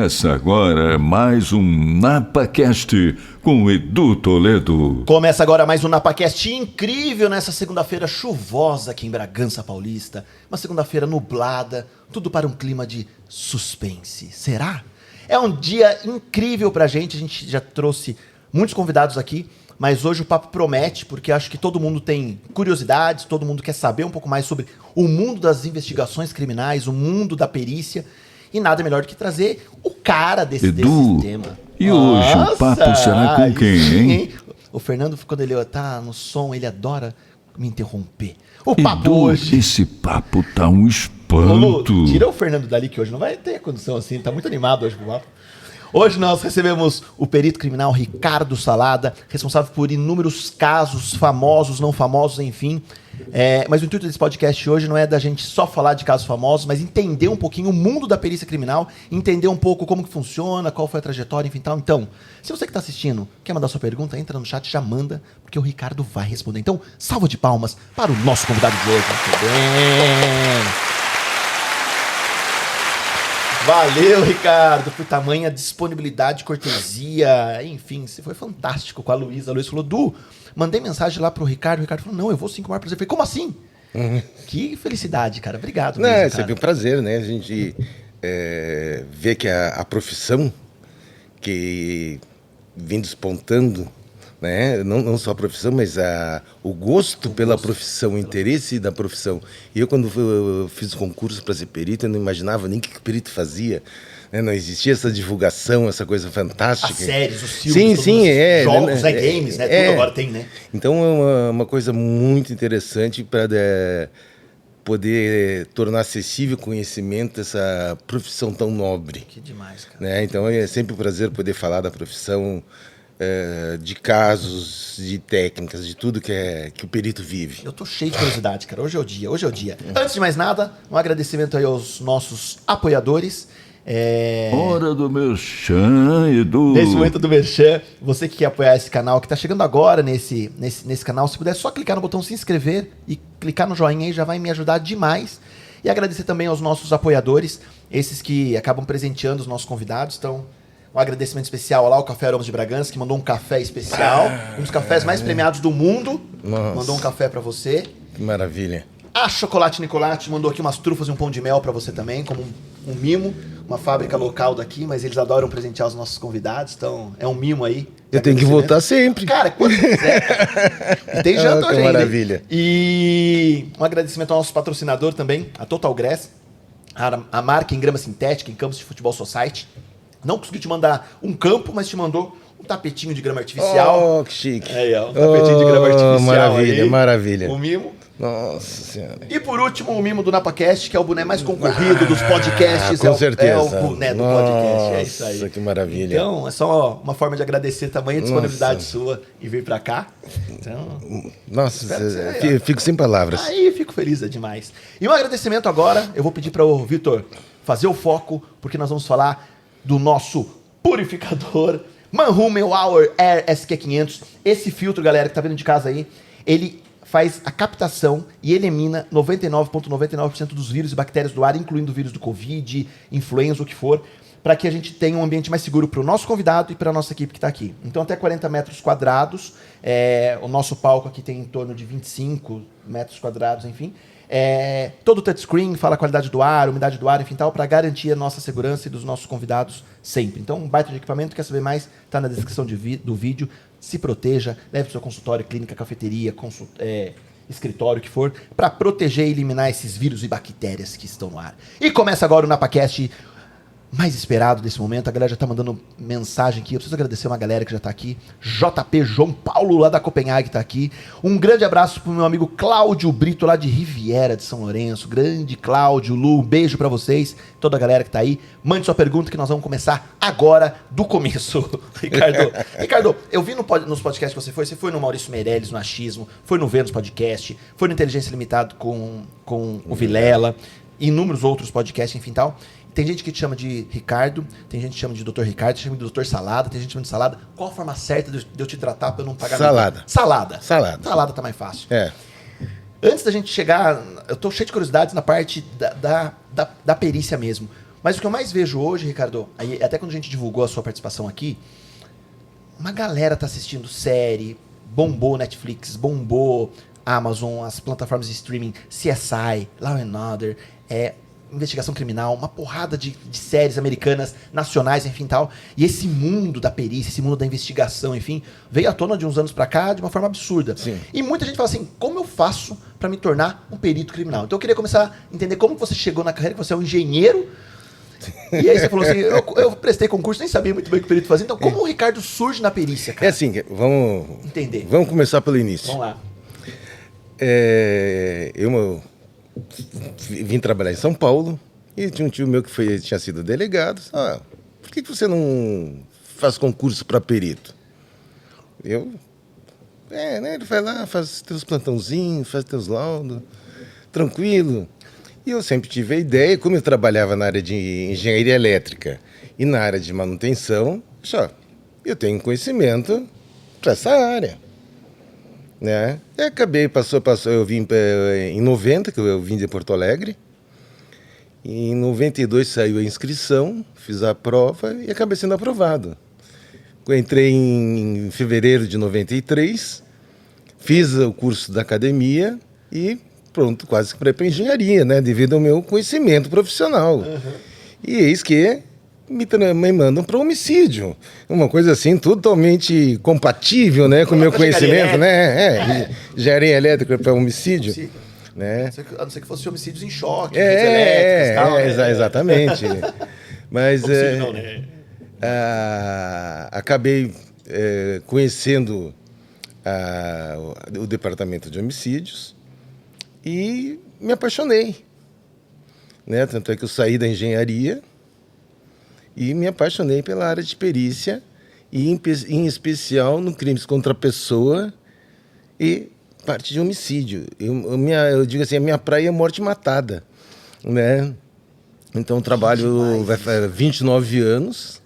Começa agora mais um NapaCast com Edu Toledo. Começa agora mais um NapaCast incrível nessa segunda-feira chuvosa aqui em Bragança Paulista. Uma segunda-feira nublada, tudo para um clima de suspense. Será? É um dia incrível pra gente já trouxe muitos convidados aqui, mas hoje o papo promete, porque acho que todo mundo tem curiosidades, todo mundo quer saber um pouco mais sobre o mundo das investigações criminais, o mundo da perícia. E nada melhor do que trazer o cara desse tema. E hoje o papo será com quem, hein? O Fernando, quando ele tá no som, ele adora me interromper. O papo Edu, hoje... esse papo tá um espanto. Lu, tira o Fernando dali, que hoje não vai ter condição assim, tá muito animado hoje pro papo. Hoje nós recebemos o perito criminal Ricardo Salada, responsável por inúmeros casos famosos, não famosos, enfim. Mas o intuito desse podcast hoje não é da gente só falar de casos famosos, mas entender um pouquinho o mundo da perícia criminal, entender um pouco como que funciona, qual foi a trajetória, enfim, tal. Então, se você que está assistindo quer mandar sua pergunta, entra no chat, já manda, porque o Ricardo vai responder. Então, salva de palmas para o nosso convidado de hoje. Muito bem. Valeu, Ricardo, por tamanha disponibilidade, cortesia, enfim, você foi fantástico com a Luísa. A Luísa falou, Du, mandei mensagem lá pro Ricardo, o Ricardo falou, não, eu vou sim com o maior prazer. Eu falei, como assim? Que felicidade, cara, obrigado. Não, é sempre um prazer, né, a gente vê que a profissão que vem despontando, né? Não só a profissão, mas o gosto pela profissão, o interesse da profissão. E eu, quando eu fiz o concurso para ser perito, eu não imaginava nem o que o perito fazia. Né? Não existia essa divulgação, essa coisa fantástica. As séries, os filmes, jogos, games, né? Tudo agora tem, né? Então é uma coisa muito interessante para poder tornar acessível o conhecimento dessa profissão tão nobre. Que demais, cara. Né? Então é sempre um prazer poder falar da profissão, de casos, de técnicas, de tudo que o perito vive. Eu tô cheio de curiosidade, cara. Hoje é o dia. Antes de mais nada, um agradecimento aí aos nossos apoiadores. Hora do merchan, Edu. Nesse momento do merchan, você que quer apoiar esse canal, que tá chegando agora nesse canal, se puder só clicar no botão se inscrever e clicar no joinha aí, já vai me ajudar demais. E agradecer também aos nossos apoiadores, esses que acabam presenteando os nossos convidados. Então, um agradecimento especial lá ao Café Aromas de Bragança, que mandou um café especial. Um dos cafés mais premiados do mundo. Nossa. Mandou um café pra você. Que maravilha. A Chocolate Nicolate mandou aqui umas trufas e um pão de mel pra você também, como um mimo. Uma fábrica local daqui, mas eles adoram presentear os nossos convidados. Então, é um mimo aí. Eu tenho que voltar sempre. Cara, quando quiser. E tem janta hoje ainda. Maravilha. E um agradecimento ao nosso patrocinador também, a Total Grass. A marca em grama sintética, em campos de futebol society. Não conseguiu te mandar um campo, mas te mandou um tapetinho de grama artificial. Oh, que chique. Aí, ó, um tapetinho de grama artificial. Maravilha, aí, maravilha. Um mimo. Nossa Senhora. E por último, o mimo do NapaCast, que é o boné mais concorrido dos podcasts. Com certeza. É o boné do podcast, é isso aí. Nossa, que maravilha. Então, é só uma forma de agradecer tamanha disponibilidade sua e vir pra cá. Então, nossa, fico sem palavras. Aí, fico feliz, é demais. E um agradecimento agora, eu vou pedir para o Vitor fazer o foco, porque nós vamos falar do nosso purificador Mannhumel Hour Air SQ500. Esse filtro, galera, que tá vendo de casa aí, ele faz a captação e elimina 99,99% dos vírus e bactérias do ar, incluindo o vírus do Covid, influenza, o que for, para que a gente tenha um ambiente mais seguro para o nosso convidado e para a nossa equipe que está aqui. Então, até 40 metros quadrados, o nosso palco aqui tem em torno de 25 metros quadrados, enfim. Todo touchscreen, fala a qualidade do ar, umidade do ar, enfim, tal, para garantir a nossa segurança e dos nossos convidados sempre. Então, um baita de equipamento, quer saber mais? Está na descrição do vídeo. Se proteja, leve para o seu consultório, clínica, cafeteria, escritório, o que for, para proteger e eliminar esses vírus e bactérias que estão no ar. E começa agora o NapaCast mais esperado desse momento. A galera já tá mandando mensagem aqui. Eu preciso agradecer uma galera que já tá aqui. JP João Paulo, lá da Copenhague, tá aqui. Um grande abraço pro meu amigo Cláudio Brito, lá de Riviera de São Lourenço. Grande Cláudio, Lu, um beijo pra vocês. Toda a galera que tá aí. Mande sua pergunta que nós vamos começar agora do começo. Ricardo, eu vi nos podcasts que você foi no Maurício Meirelles, no Achismo, foi no Vênus Podcast, foi no Inteligência Limitado com o Vilela, inúmeros outros podcasts, enfim, tal. Tem gente que te chama de Ricardo, tem gente que te chama de Dr. Ricardo, te chama de Dr. Salada, tem gente que te chama de Salada. Qual a forma certa de eu te tratar pra eu não pagar Salada. Salada. Salada. Salada tá mais fácil. É. Antes da gente chegar, eu tô cheio de curiosidades na parte da perícia mesmo. Mas o que eu mais vejo hoje, Ricardo, aí, até quando a gente divulgou a sua participação aqui, uma galera tá assistindo série, bombou Netflix, bombou Amazon, as plataformas de streaming, CSI, Law and Order, investigação criminal, uma porrada de séries americanas, nacionais, enfim, tal. E esse mundo da perícia, esse mundo da investigação, enfim, veio à tona de uns anos pra cá de uma forma absurda. Sim. E muita gente fala assim, como eu faço pra me tornar um perito criminal? Então eu queria começar a entender como você chegou na carreira, que você é um engenheiro, e aí você falou assim, eu prestei concurso, nem sabia muito bem o que o perito fazia. Então como o Ricardo surge na perícia, cara? É assim, vamos... Entender. Vamos começar pelo início. Vamos lá. Eu vim trabalhar em São Paulo e tinha um tio meu que tinha sido delegado. Por que você não faz concurso para perito? Né, ele vai lá, faz teus plantãozinhos, faz teus laudos, tranquilo. E eu sempre tive a ideia, como eu trabalhava na área de engenharia elétrica e na área de manutenção, eu tenho conhecimento para essa área. Né? E acabei, passou, eu vim em 90, que eu vim de Porto Alegre. E em 92 saiu a inscrição, fiz a prova e acabei sendo aprovado. Eu entrei em fevereiro de 93, fiz o curso da academia e pronto, quase que para engenharia, né? Devido ao meu conhecimento profissional. Uhum. E eis que me mandam para homicídio. Uma coisa assim, totalmente compatível, né, com o meu conhecimento, né? Engenharia elétrica para homicídio. Né? A não ser que fosse homicídios em choque, elétricas, tal, exatamente. Mas não, né? acabei conhecendo o departamento de homicídios e me apaixonei. Né? Tanto é que eu saí da engenharia e me apaixonei pela área de perícia, e em especial no crimes contra a pessoa e parte de homicídio. Eu digo assim, a minha praia é morte matada. Né? Então, trabalho 29 anos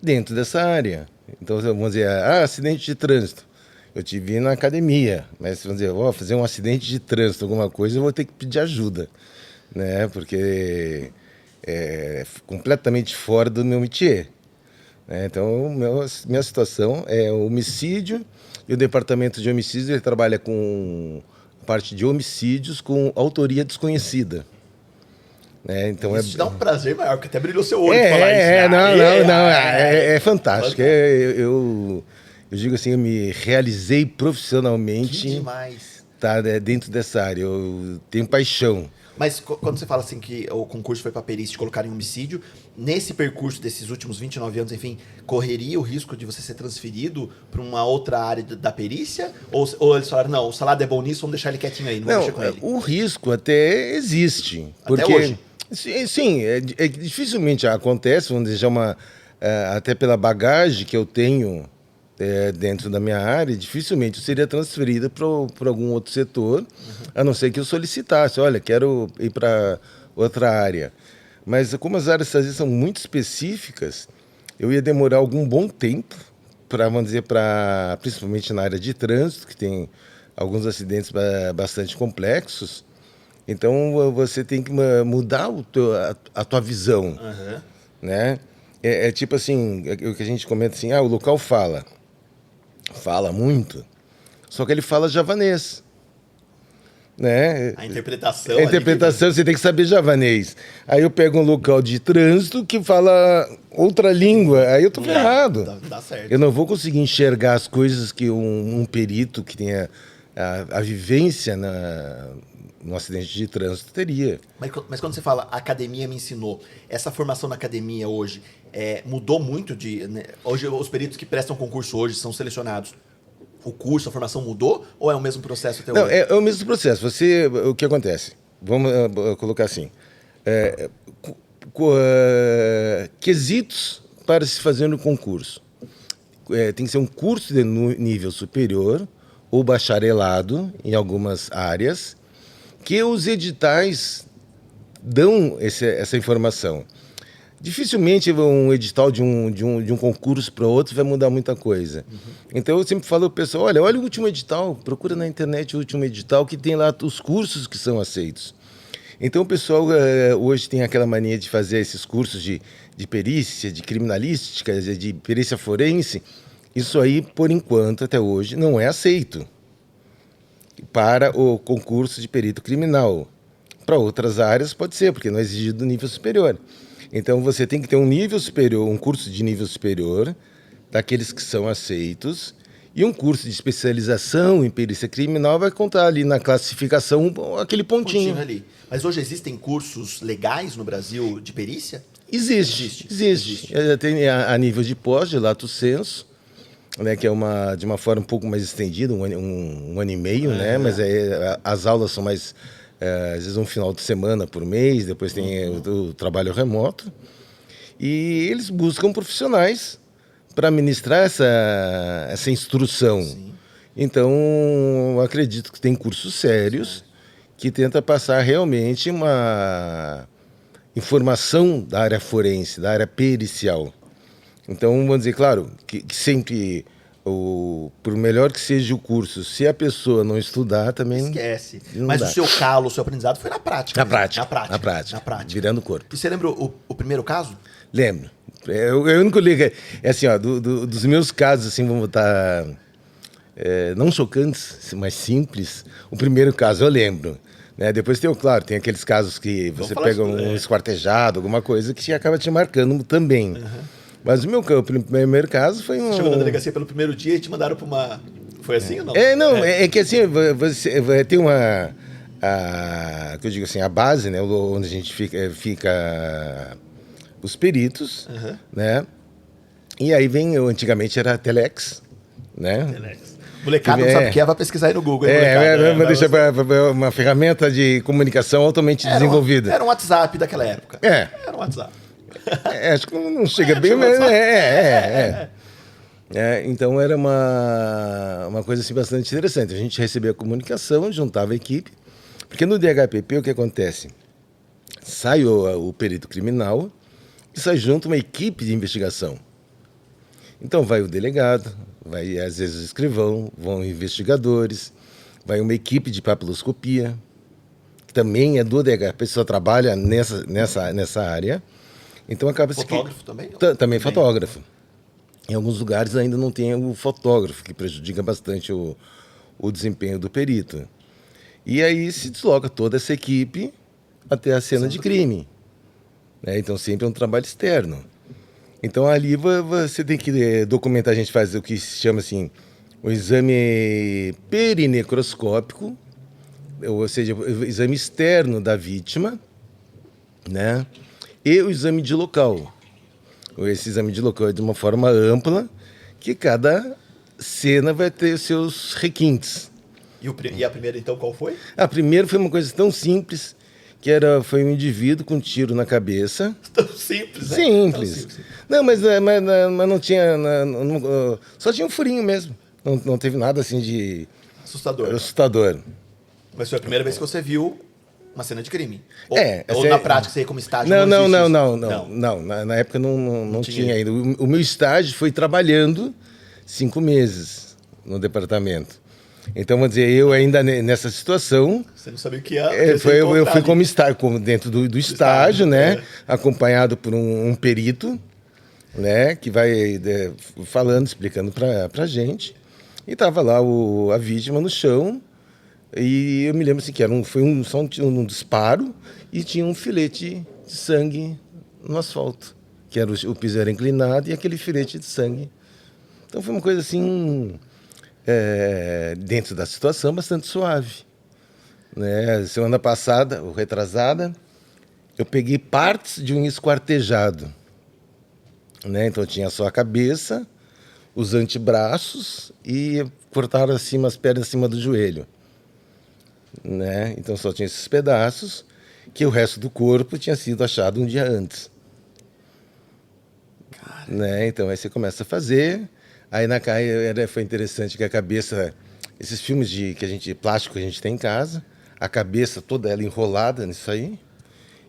dentro dessa área. Então, vamos dizer, acidente de trânsito. Eu tive na academia, mas vamos dizer, fazer um acidente de trânsito, alguma coisa, eu vou ter que pedir ajuda, né? Porque é completamente fora do meu métier. Né? Então, minha situação é o homicídio, e o departamento de homicídios ele trabalha com a parte de homicídios com autoria desconhecida. Né? Então, isso te dá um prazer maior, porque até brilhou seu olho falar isso. É fantástico. Eu digo assim, eu me realizei profissionalmente. Que demais. Tá, dentro dessa área, eu tenho paixão. Mas quando você fala assim que o concurso foi para perícia de colocar em homicídio, nesse percurso desses últimos 29 anos, enfim, correria o risco de você ser transferido para uma outra área da perícia? Ou eles falaram, não, o salário é bom nisso, vamos deixar ele quietinho aí, não vamos mexer com ele? O risco até existe. Até porque, hoje? Sim, dificilmente acontece, vamos dizer, até pela bagagem que eu tenho dentro da minha área, dificilmente eu seria transferido para algum outro setor, a não ser que eu solicitasse, olha, quero ir para outra área. Mas como as áreas às vezes são muito específicas, eu ia demorar algum bom tempo para, vamos dizer, principalmente na área de trânsito, que tem alguns acidentes bastante complexos. Então você tem que mudar a tua visão. Uhum. Né? É tipo assim, o que a gente comenta assim, o local fala muito, só que ele fala javanês. Né? A interpretação. Você tem que saber javanês. Aí eu pego um local de trânsito que fala outra língua, aí eu tô ferrado. Dá certo. Eu não vou conseguir enxergar as coisas que um perito que tenha a vivência no acidente de trânsito teria. Mas quando você fala academia me ensinou, essa formação na academia hoje mudou muito né? Hoje os peritos que prestam concurso hoje são selecionados. O curso, a formação mudou ou é o mesmo processo até hoje? Não, é o mesmo processo. O que acontece? Vamos colocar assim. Quesitos para se fazer no concurso. Tem que ser um curso de nível superior ou bacharelado em algumas áreas, que os editais dão essa informação. Dificilmente um edital de um concurso para outro vai mudar muita coisa. Uhum. Então eu sempre falo ao pessoal, olha o último edital, procura na internet o último edital que tem lá os cursos que são aceitos. Então o pessoal hoje tem aquela mania de fazer esses cursos de perícia, de criminalística, de perícia forense. Isso aí, por enquanto, até hoje, não é aceito para o concurso de perito criminal. Para outras áreas pode ser, porque não é exigido nível superior. Então você tem que ter um nível superior, um curso de nível superior, daqueles que são aceitos, e um curso de especialização em perícia criminal vai contar ali na classificação aquele pontinho. Ali. Mas hoje existem cursos legais no Brasil de perícia? Existe. Tem a nível de pós, de lato sensu, né, que é de uma forma um pouco mais estendida, um ano e meio, né, mas as aulas são mais, às vezes um final de semana por mês, depois tem o trabalho remoto, e eles buscam profissionais para ministrar essa instrução. Sim. Então, eu acredito que tem cursos sérios que tentam passar realmente uma informação da área forense, da área pericial. Então, vamos dizer, claro, que sempre, por melhor que seja o curso, se a pessoa não estudar, também... Esquece. Mas dá. O seu calo, o seu aprendizado foi na prática. Na prática. Virando o corpo. E você lembra o primeiro caso? Lembro. Eu único ligo é assim, ó, dos meus casos, assim, vamos botar... não chocantes, mas simples. O primeiro caso eu lembro. Né? Depois tem aqueles casos que você pega um esquartejado, alguma coisa que acaba te marcando também. Mas o meu primeiro caso foi um... Você chegou na delegacia pelo primeiro dia e te mandaram para uma... Foi assim ou não? É que assim, você vai ter que eu digo assim, a base, né? Onde a gente fica os peritos, né? E aí antigamente era Telex, né? Telex. Molecada não sabe o que é, vai pesquisar aí no Google. Deixa uma ferramenta de comunicação altamente desenvolvida. Era um WhatsApp daquela época. Era um WhatsApp. Acho que não chega bem, mas então era uma coisa assim bastante interessante. A gente recebia a comunicação, juntava a equipe, porque no DHPP o que acontece? Sai o perito criminal e sai junto uma equipe de investigação. Então vai o delegado, vai às vezes o escrivão, vão investigadores, vai uma equipe de papiloscopia, que também é do DHPP, a pessoa trabalha nessa área. Então acaba fotógrafo também? Também fotógrafo. Em alguns lugares ainda não tem o fotógrafo, que prejudica bastante o desempenho do perito. E aí se desloca toda essa equipe até a cena de crime. Né? Então sempre é um trabalho externo. Então ali você tem que documentar, a gente faz o que se chama assim, o exame perinecroscópico, ou seja, o exame externo da vítima, né? E o exame de local. Esse exame de local é de uma forma ampla, que cada cena vai ter os seus requintes. E a primeira, então, qual foi? A primeira foi uma coisa tão simples, que foi um indivíduo com um tiro na cabeça. Tão simples, né? Simples. Tão simples. Não, mas não tinha... só tinha um furinho mesmo. Não teve nada assim de... Assustador. Mas foi a primeira vez que você viu uma cena de crime? Ou na prática você ia como estágio? Não. Na época não tinha ainda. O meu estágio foi trabalhando 5 meses no departamento. Então, vamos dizer, eu ainda nessa situação... Você não sabia o que ia eu fui como estágio, dentro do estágio, né? Acompanhado por um perito, né? Que vai falando, explicando pra gente. E estava lá a vítima no chão. E eu me lembro assim, que foi só um disparo e tinha um filete de sangue no asfalto, que era o piso era inclinado e aquele filete de sangue. Então foi uma coisa assim, dentro da situação, bastante suave. Né? Semana passada, ou retrasada, eu peguei partes de um esquartejado. Né? Então tinha só a cabeça, os antebraços e cortaram acima, as pernas acima do joelho. Né? Então só tinha esses pedaços, que o resto do corpo tinha sido achado um dia antes. Né? Então aí você começa a fazer. Aí foi interessante que a cabeça, esses filmes plástico que a gente tem em casa, a cabeça toda ela enrolada nisso aí,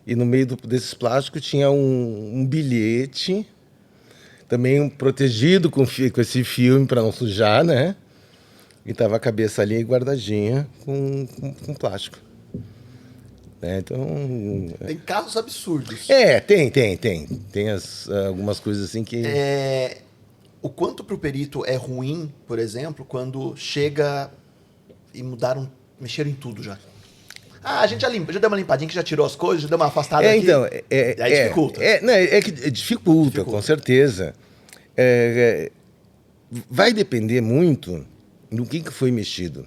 e no meio desses plásticos tinha um bilhete, também protegido com esse filme para não sujar, né? E tava a cabeça ali guardadinha com plástico. né? Então... Tem casos absurdos. Tem algumas coisas assim que... O quanto pro perito é ruim, por exemplo, quando chega e mexeram em tudo já. Ah, a gente já deu uma limpadinha, que já tirou as coisas, já deu uma afastada aqui. Então, aí dificulta. Que dificulta, com certeza. Vai depender muito do que foi mexido.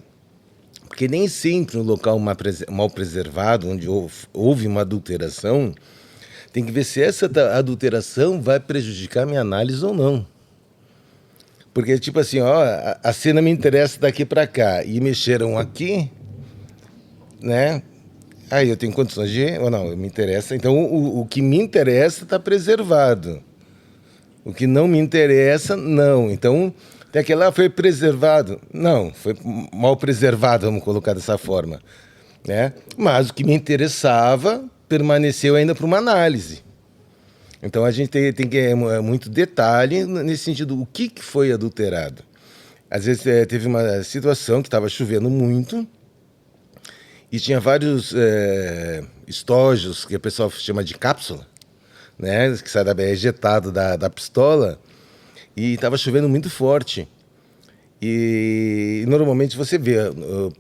Porque nem sempre no local mal preservado, onde houve uma adulteração, tem que ver se essa adulteração vai prejudicar a minha análise ou não. Porque, tipo assim, ó, a cena me interessa daqui para cá e mexeram aqui, né? Aí eu tenho condições de... Ou não, me interessa. Então, o que me interessa está preservado. O que não me interessa, não. Então, tem aquele lá, foi preservado. Não, foi mal preservado, vamos colocar dessa forma, né? Mas o que me interessava permaneceu ainda para uma análise. Então, a gente tem que ter muito detalhe nesse sentido, o que foi adulterado. Às vezes, teve uma situação que estava chovendo muito e tinha vários estojos, que o pessoal chama de cápsula, né, que sai ejetado da pistola, e estava chovendo muito forte. E normalmente você vê,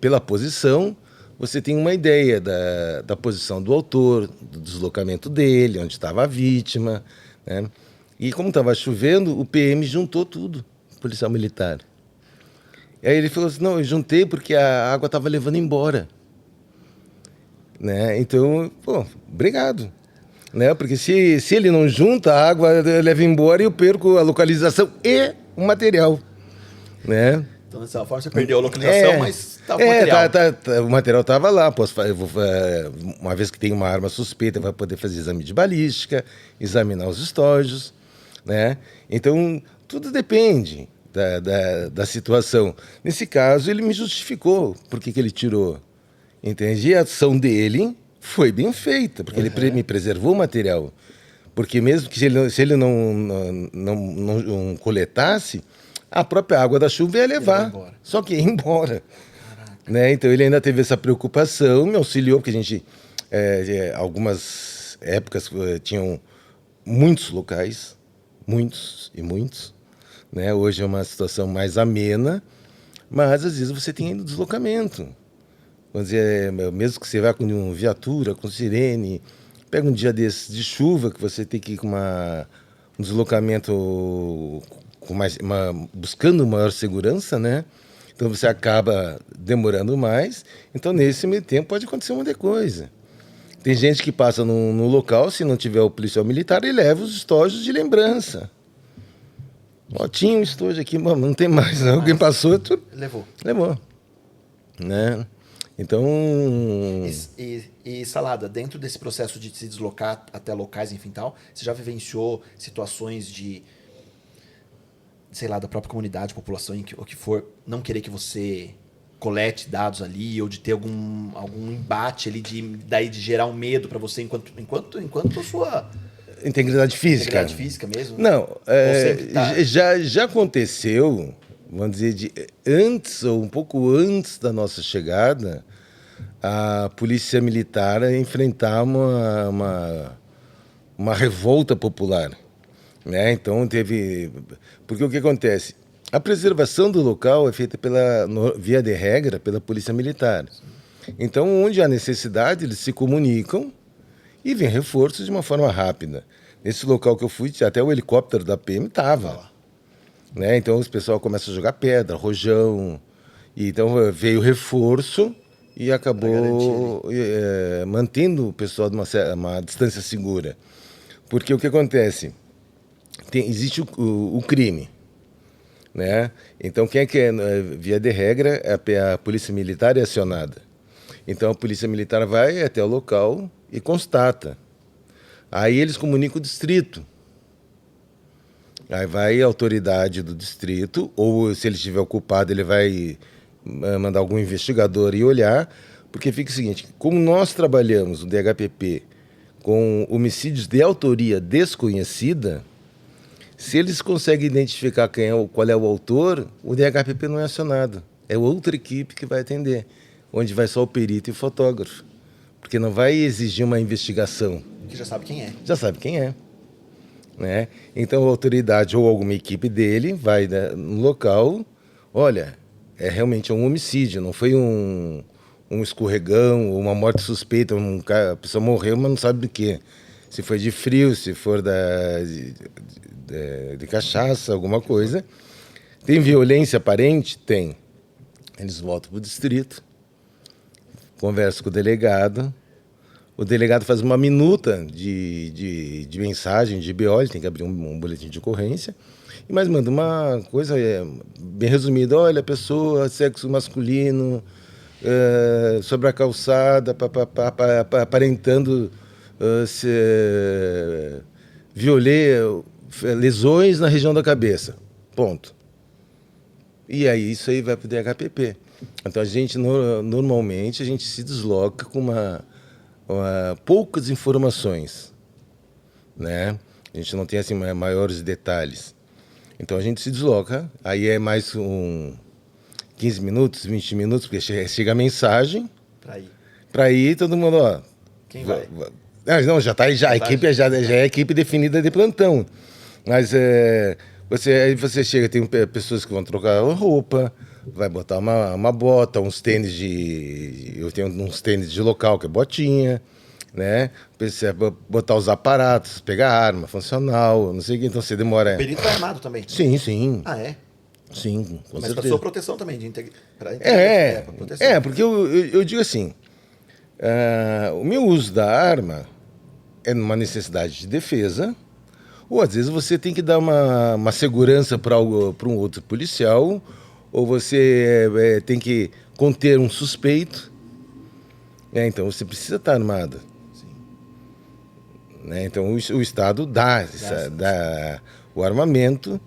pela posição, você tem uma ideia da posição do autor, do deslocamento dele, onde estava a vítima, né? E como estava chovendo, o PM juntou tudo, o policial militar. E aí ele falou assim, não, eu juntei porque a água estava levando embora. Né? Então, pô, obrigado. Né? Porque se ele não junta, a água leva embora e eu perco a localização e o material. Né? Então, dessa forma, você perdeu a localização, mas estava o material. O material estava lá. Uma vez que tem uma arma suspeita, vai poder fazer exame de balística, examinar os estojos. Né? Então, tudo depende da situação. Nesse caso, ele me justificou por que ele tirou. Entende? E a ação dele foi bem feita, porque ele me preservou o material. Porque mesmo que se ele não coletasse, a própria água da chuva ia levar. Só que ia embora. Né? Então ele ainda teve essa preocupação, me auxiliou, porque a gente, algumas épocas, tinham muitos locais, muitos e muitos. Né? Hoje é uma situação mais amena, mas às vezes você tem deslocamento. Vamos dizer, mesmo que você vá com viatura, com sirene, pega um dia desses de chuva, que você tem que ir com um deslocamento buscando maior segurança, né? Então você acaba demorando mais. Então, nesse meio tempo, pode acontecer muita coisa. Tem gente que passa no local, se não tiver o policial militar, ele leva os estojos de lembrança. Ó, tinha um estojo aqui, mas não tem mais. Não. Alguém passou, levou. Né? Então... E Salada, dentro desse processo de se deslocar até locais, enfim, tal, você já vivenciou situações de, sei lá, da própria comunidade, população, o que for, não querer que você colete dados ali, ou de ter algum embate ali, de gerar um medo para você enquanto sua... Integridade física. Integridade física mesmo? Não, já aconteceu, vamos dizer, antes ou um pouco antes da nossa chegada, a polícia militar enfrentar uma revolta popular. Né? Então teve... Porque o que acontece? A preservação do local é feita via de regra pela polícia militar. Então, onde há necessidade, eles se comunicam e vem reforços de uma forma rápida. Nesse local que eu fui, até o helicóptero da PM estava. Né? Então, os pessoal começam a jogar pedra, rojão. E, então, veio reforço e acabou mantendo o pessoal de uma distância segura. Porque o que acontece? Existe o crime. Né? Então, quem via de regra, a polícia militar é acionada. Então, a polícia militar vai até o local e constata. Aí eles comunicam o distrito. Aí vai a autoridade do distrito, ou se ele estiver ocupado, ele vai mandar algum investigador ir olhar, porque fica o seguinte, como nós trabalhamos no DHPP com homicídios de autoria desconhecida, se eles conseguem identificar qual é o autor, o DHPP não é acionado. É outra equipe que vai atender, onde vai só o perito e o fotógrafo. porque não vai exigir uma investigação. Que já sabe quem é. Já sabe quem é. Né? Então a autoridade ou alguma equipe dele vai, né, no local, olha, é realmente um homicídio, não foi um escorregão, uma morte suspeita, a pessoa morreu, mas não sabe do que. Se foi de frio, se for de cachaça, alguma coisa. Tem violência aparente? Tem. Eles voltam para o distrito, conversam com o delegado faz uma minuta de mensagem, de BO, ele tem que abrir um boletim de ocorrência, mas manda uma coisa bem resumida, olha, a pessoa, sexo masculino, sobre a calçada, aparentando lesões na região da cabeça, ponto. E aí isso aí vai para o DHPP. Então a gente, normalmente, a gente se desloca com poucas informações, né? A gente não tem assim maiores detalhes. Então a gente se desloca, aí é mais 15 minutos, 20 minutos, porque chega a mensagem. Para ir, todo mundo, ó. Quem vai? Não, já está aí, a equipe já é a equipe definida de plantão. Mas aí você chega, tem pessoas que vão trocar roupa, vai botar uma bota, uns tênis eu tenho uns tênis de local, que é botinha, né? Precisa botar os aparatos, pegar arma funcional, não sei o que, então você demora. O perito tá armado também? Sim, sim. Ah, é? Sim, com Mas certeza. para sua proteção também, pra proteção. Porque eu digo assim, o meu uso da arma é numa necessidade de defesa, ou às vezes você tem que dar uma segurança para um outro policial, ou você tem que conter um suspeito, então você precisa estar armado. Sim. Né? Então o Estado dá o armamento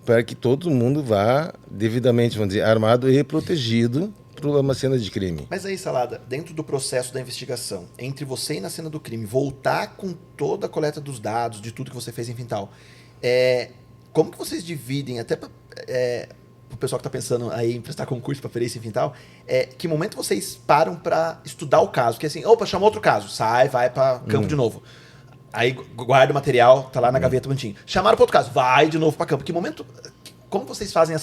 para que todo mundo vá devidamente, vamos dizer, armado e protegido para uma cena de crime. Mas aí, Salada, dentro do processo da investigação, entre você e na cena do crime, voltar com toda a coleta dos dados, de tudo que você fez, enfim tal, como que vocês dividem, até para o pessoal que está pensando aí em prestar concurso para perícia, enfim tal, que momento vocês param para estudar o caso? Porque assim, opa, chamou outro caso, sai, vai para campo de novo. Aí guarda o material, tá lá na gaveta bonitinho. Chamaram para outro caso, vai de novo para campo. Que momento... Como vocês fazem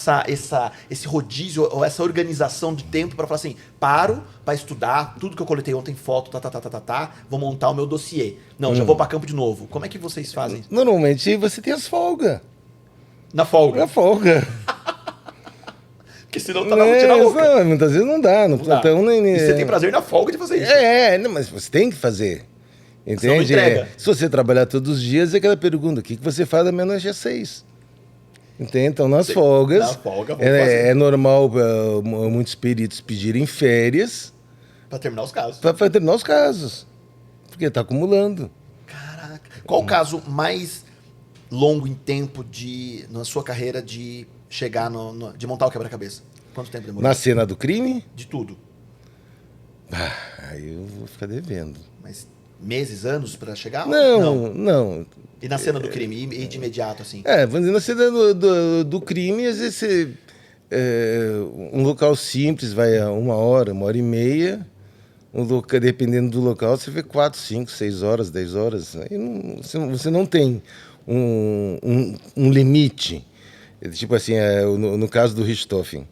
esse rodízio ou essa organização de tempo para falar assim, paro para estudar tudo que eu coletei ontem, foto, vou montar o meu dossiê. Não, já vou para campo de novo. Como é que vocês fazem? Normalmente você tem as folgas. Na folga? Na folga. Porque senão tá na rotina louca. Não, muitas vezes não dá. No plantão nem... E você tem prazer na folga de fazer isso. Não, mas você tem que fazer. Entende? Entrega. Se você trabalhar todos os dias, é aquela pergunta, o que você faz da meia-noite às 6? Entende? Então, nas folgas, na folga, fazer. É normal muitos peritos pedirem férias para terminar os casos. Para terminar os casos. Porque está acumulando. Caraca. Qual o caso mais longo em tempo na sua carreira de chegar de montar o quebra-cabeça? Quanto tempo demorou? Na cena do crime? De tudo. Aí eu vou ficar devendo. Mas meses, anos para chegar? Não. E na cena do crime, e de imediato, assim? Vamos dizer, na cena do crime, às vezes um local simples vai a 1 hora, 1h30. Dependendo do local, você vê 4, 5, 6 horas, 10 horas. Aí você não tem um limite. Tipo assim, no caso do Richthofen,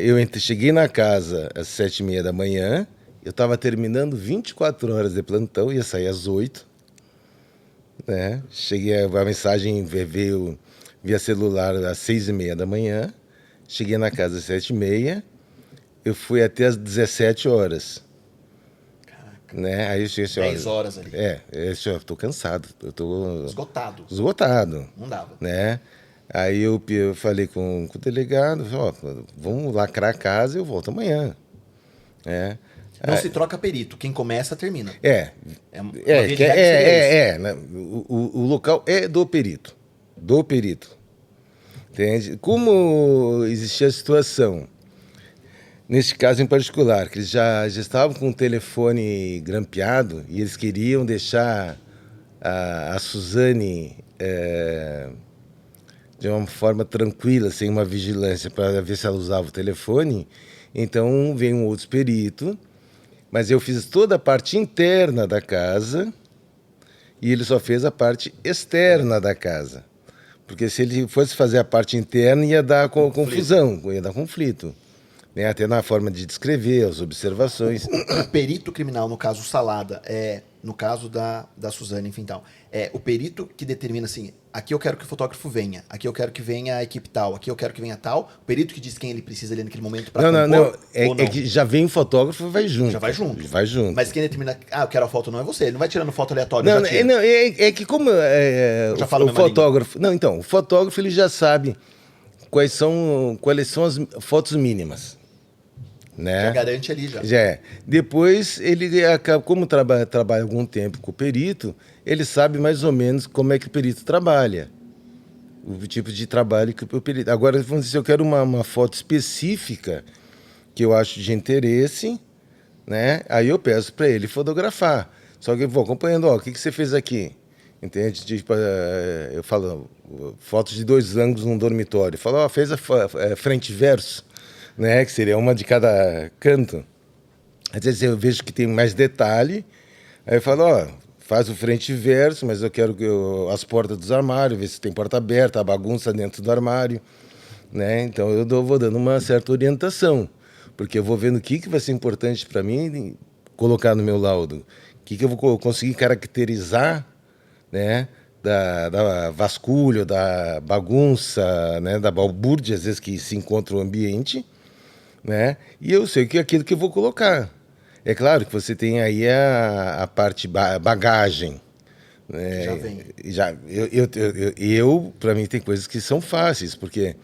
eu cheguei na casa às 7h30 da manhã, eu estava terminando 24 horas de plantão, ia sair às 8h. Né? Cheguei, a mensagem veio via celular às 6h30 da manhã, cheguei na casa às 7h30, eu fui até às 17 horas. Caraca. Né? Aí eu cheguei assim, 10 horas ali. Eu estou cansado, eu estou esgotado. Não dava. Né? Aí eu falei com o delegado, vamos lacrar a casa e eu volto amanhã. Né? Não se troca perito, quem começa termina. O local é do perito. Entende? Como existia a situação, neste caso em particular, que eles já estavam com o telefone grampeado e eles queriam deixar a Suzane de uma forma tranquila, sem uma vigilância, para ver se ela usava o telefone, então veio um outro perito, Mas eu fiz toda a parte interna da casa e ele só fez a parte externa da casa. Porque se ele fosse fazer a parte interna, ia dar confusão, ia dar conflito. Né? Até na forma de descrever, as observações. O perito criminal, no caso Salada, no caso da Suzane, enfim, tal, é o perito que determina assim, aqui eu quero que o fotógrafo venha, aqui eu quero que venha a equipe tal, aqui eu quero que venha tal, o perito que diz quem ele precisa ali naquele momento para compor, Não. ou não? É que já vem o fotógrafo e vai junto. Já vai junto. Vai junto. Mas quem determina, eu quero a foto não é você, ele não vai tirando foto aleatória. Não, é que como já falo a o mesma fotógrafo... Não, então, o fotógrafo ele já sabe quais são as fotos mínimas. Né? Já garante ali já. Já é. Depois, ele acaba, como trabalha algum tempo com o perito, ele sabe mais ou menos como é que o perito trabalha. O tipo de trabalho que o perito... Agora, vamos dizer, se eu quero uma foto específica que eu acho de interesse, né? Aí eu peço para ele fotografar. Só que eu vou acompanhando, o que você fez aqui? Entende? Tipo, eu falo, fotos de 2 ângulos num dormitório. Eu falo, fez a frente e verso. Né, que seria uma de cada canto. Às vezes eu vejo que tem mais detalhe, aí eu falo, faz o frente e verso, mas eu quero as portas dos armários, ver se tem porta aberta, a bagunça dentro do armário. Né? Então eu vou dando uma certa orientação, porque eu vou vendo o que vai ser importante para mim colocar no meu laudo, o que eu vou conseguir caracterizar, né? Da vasculho, da bagunça, né? Da balbúrdia, às vezes, que se encontra no ambiente, né? E eu sei que é aquilo que eu vou colocar. É claro que você tem aí a parte bagagem. Né? Já vem. Eu para mim, tem coisas que são fáceis, porque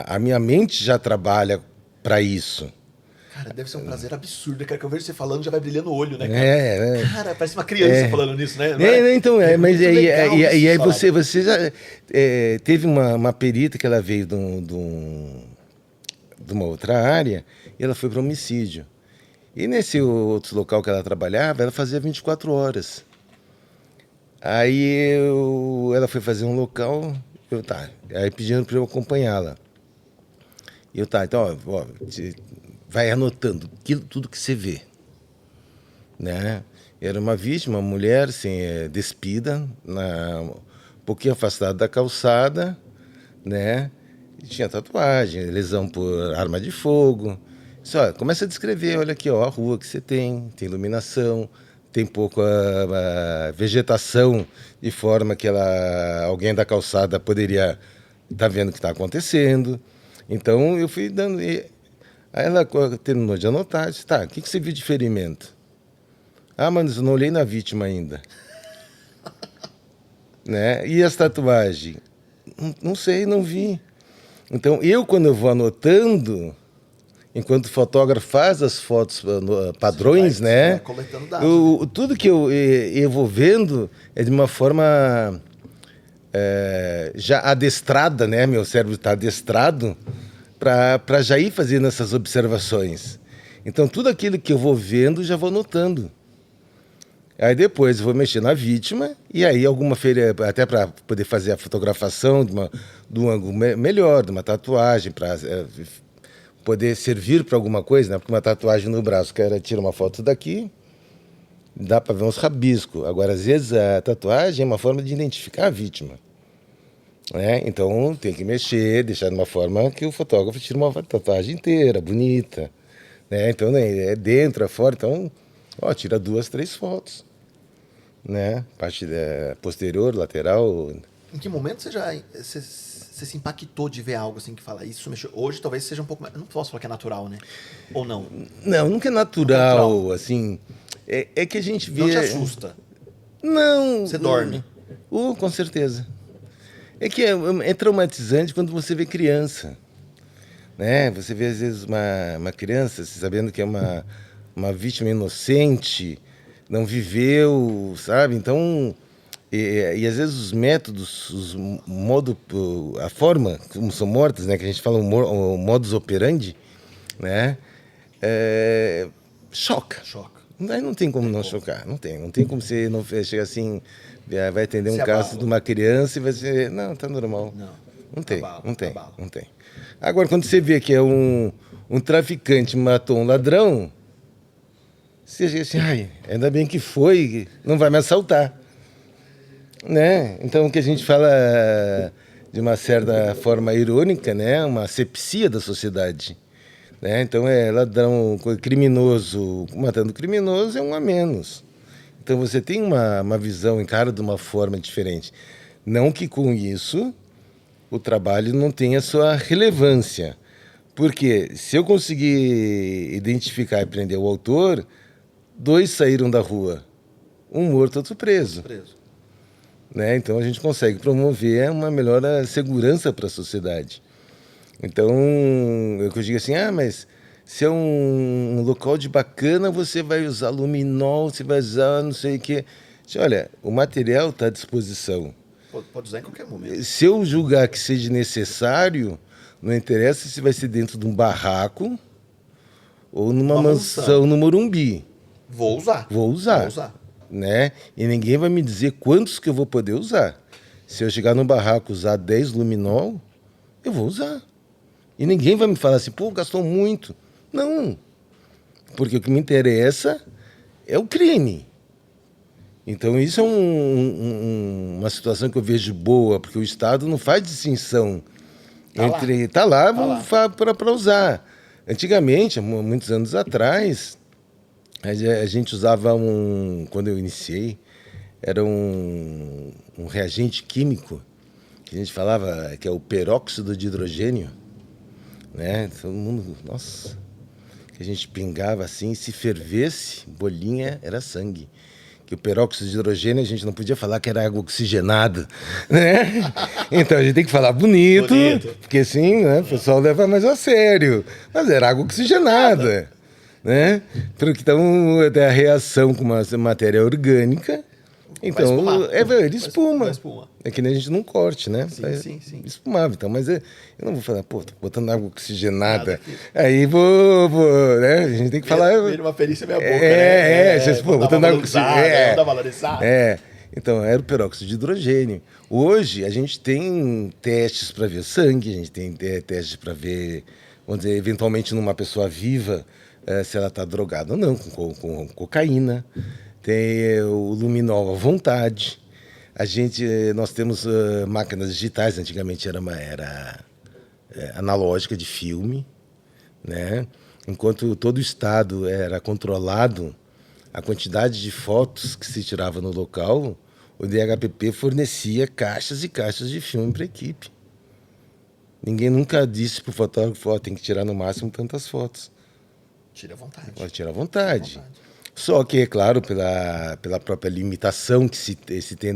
a minha mente já trabalha para isso. Cara, deve ser um prazer absurdo. Cara, que eu vejo você falando, já vai brilhando o olho, né, cara? Cara, parece uma criança falando nisso, né? Então, mas aí isso, você já teve uma perita que ela veio de uma outra área e ela foi para homicídio. E nesse outro local que ela trabalhava, ela fazia 24 horas. Aí ela foi fazer um local, aí pedindo para eu acompanhá-la. E então, vai anotando tudo que você vê. Né? Era uma vítima, uma mulher assim, despida, um pouquinho afastada da calçada, né? E tinha tatuagem, lesão por arma de fogo. Começa a descrever, olha aqui, a rua que você tem iluminação, tem pouco a vegetação, de forma que alguém da calçada poderia estar vendo o que está acontecendo. Então eu fui dando... Aí ela terminou de anotar, disse, o que você viu de ferimento? Mas eu não olhei na vítima ainda. Né? E as tatuagens? Não sei, não vi. Então, quando eu vou anotando, enquanto o fotógrafo faz as fotos padrões, você né? vai coletando dados, Tudo que eu vou vendo é de uma forma já adestrada, né? Meu cérebro está adestrado para já ir fazendo essas observações. Então, tudo aquilo que eu vou vendo, já vou anotando. Aí depois eu vou mexer na vítima e aí alguma feira, até para poder fazer a fotografação de um ângulo melhor, de uma tatuagem, para poder servir para alguma coisa, né? Porque uma tatuagem no braço, o cara tira uma foto daqui, dá para ver uns rabiscos. Agora, às vezes, a tatuagem é uma forma de identificar a vítima. Né? Então, tem que mexer, deixar de uma forma que o fotógrafo tire uma tatuagem inteira, bonita. Né? Então, é dentro, é fora. Então, tira 2, 3 fotos. Né? Parte posterior, lateral. Em que momento você se impactou de ver algo assim que fala, isso mexeu? Hoje talvez seja um pouco mais... Eu não posso falar que é natural, né? Ou não? Não, nunca é natural, assim. É que a gente vê... Não te assusta? Não. Você dorme? Com certeza. É que é traumatizante quando você vê criança. Né? Você vê, às vezes, uma criança sabendo que é uma vítima inocente, não viveu, sabe? Então, e às vezes os métodos, a forma como são mortas, né? Que a gente fala o modus operandi, né? Choca. Aí não tem como não chocar, não tem como você não chegar assim, vai atender um caso de uma criança e vai dizer, não, tá normal. Não tem. Agora, quando você vê que é um traficante matou um ladrão, você diz assim, ai, ainda bem que foi, não vai me assaltar. Né? Então, o que a gente fala de uma certa forma irônica, né? Uma asepsia da sociedade. Né? Então, ladrão, criminoso, matando criminoso é um a menos. Então, você tem uma visão, encara de uma forma diferente. Não que com isso o trabalho não tenha sua relevância. Porque se eu conseguir identificar e prender o autor, 2 saíram da rua. Um morto, outro preso. Né? Então, a gente consegue promover uma melhor segurança para a sociedade. Então, eu digo assim, mas se é um local de bacana, você vai usar luminol, você vai usar não sei o quê. Olha, o material está à disposição. Pode usar em qualquer momento. Se eu julgar que seja necessário, não interessa se vai ser dentro de um barraco ou numa mansão no Morumbi. Vou usar. Vou usar. Né? E ninguém vai me dizer quantos que eu vou poder usar. Se eu chegar no barraco e usar 10 luminol, eu vou usar. E ninguém vai me falar assim, pô, gastou muito. Não. Porque o que me interessa é o crime. Então, isso é uma situação que eu vejo boa, porque o Estado não faz distinção entre... Tá lá para usar. Antigamente, há muitos anos atrás, a gente usava quando eu iniciei, era um reagente químico, que a gente falava que é o peróxido de hidrogênio. Né? Todo mundo, nossa, que a gente pingava assim, se fervesse, bolinha, era sangue. Que o peróxido de hidrogênio a gente não podia falar que era água oxigenada, né? Então a gente tem que falar bonito. Porque assim, né, o pessoal leva mais a sério. Mas era água oxigenada, né? Porque então a reação com uma matéria orgânica, então ele espuma. É que nem a gente num corte, né? Sim. Espumava, então, mas eu não vou falar, tô botando água oxigenada. Aí né? A gente tem que falar. Vira uma perícia meia boca, né? Vocês, botando água oxigenada. Não dá valorizado. Então, era o peróxido de hidrogênio. Hoje, a gente tem testes para ver sangue, a gente tem testes para ver, vamos dizer, eventualmente numa pessoa viva, se ela está drogada ou não, com cocaína. Tem o luminol à vontade. Nós temos máquinas digitais, antigamente era analógica de filme, né? Enquanto todo o estado era controlado, a quantidade de fotos que se tirava no local, o DHPP fornecia caixas e caixas de filme para a equipe. Ninguém nunca disse para o fotógrafo, tem que tirar no máximo tantas fotos. Tira à vontade. Pode tirar à vontade. Só que, é claro, pela própria limitação que se tem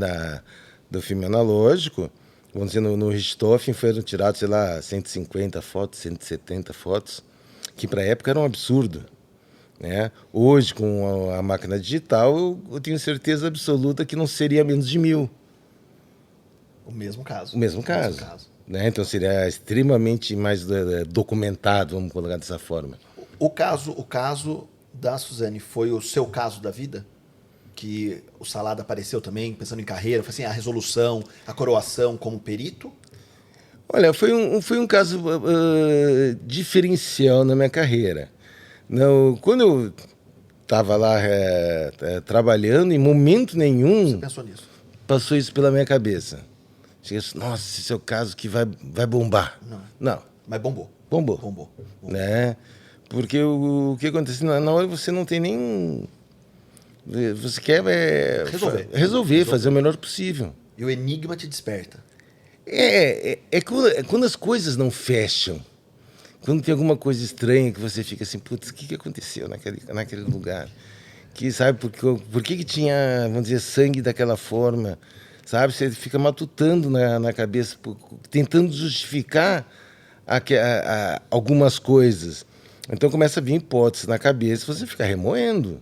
do filme analógico, vamos dizer, no Richthofen foram tirados, 150 fotos, 170 fotos, que para a época era um absurdo. Né? Hoje, com a máquina digital, eu tenho certeza absoluta que não seria menos de 1000. O mesmo caso. Né? Então seria extremamente mais documentado, vamos colocar dessa forma. O caso da Suzane foi o seu caso da vida? Que o Salada apareceu também, pensando em carreira, foi assim, a resolução, a coroação como perito? Olha, foi um caso diferencial na minha carreira. Não, quando eu estava lá trabalhando, em momento nenhum... Você pensou nisso? Passou isso pela minha cabeça. Nossa, esse é o caso que vai bombar. Não. Mas bombou. Bombou. Né? Porque o que acontece? Na hora você não tem nem... Você quer resolver, fazer o melhor possível. E o enigma te desperta. Quando as coisas não fecham, quando tem alguma coisa estranha que você fica assim, putz, o que aconteceu naquele lugar? Que, sabe, por que tinha, vamos dizer, sangue daquela forma? Sabe, você fica matutando na cabeça, tentando justificar algumas coisas. Então começa a vir hipóteses na cabeça, você fica remoendo.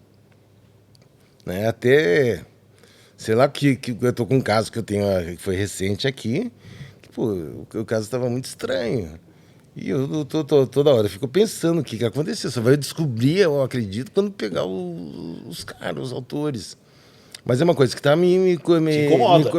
Né? Até, sei lá, que eu estou com um caso que eu tenho, que foi recente aqui, que o caso estava muito estranho. E eu toda hora fico pensando o que aconteceu. Só vai descobrir, eu acredito, quando pegar os caras, os autores. Mas é uma coisa que me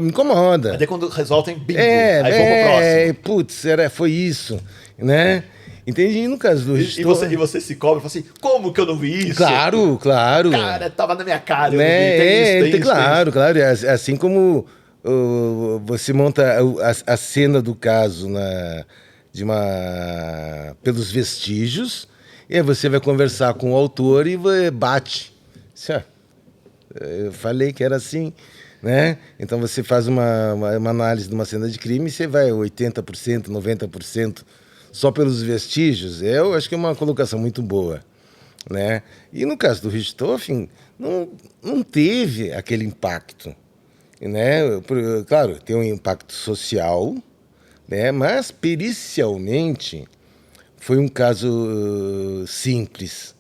incomoda. Até quando resolvem bingo, aí vamos pro próximo. Foi isso, né? Entende? E no caso do E registro... e você se cobra e fala assim, como que eu não vi isso? Claro, claro. Cara, tava na minha cara, eu não vi. Né? Tem isso, Claro, claro. Assim como você monta a cena do caso pelos vestígios, e aí você vai conversar com o autor e bate. Assim, ó, eu falei que era assim, né? Então você faz uma análise de uma cena de crime e você vai 80%, 90% só pelos vestígios. Eu acho que é uma colocação muito boa, né? E no caso do Richthofen, não teve aquele impacto, né? Claro, tem um impacto social, né? Mas pericialmente foi um caso simples,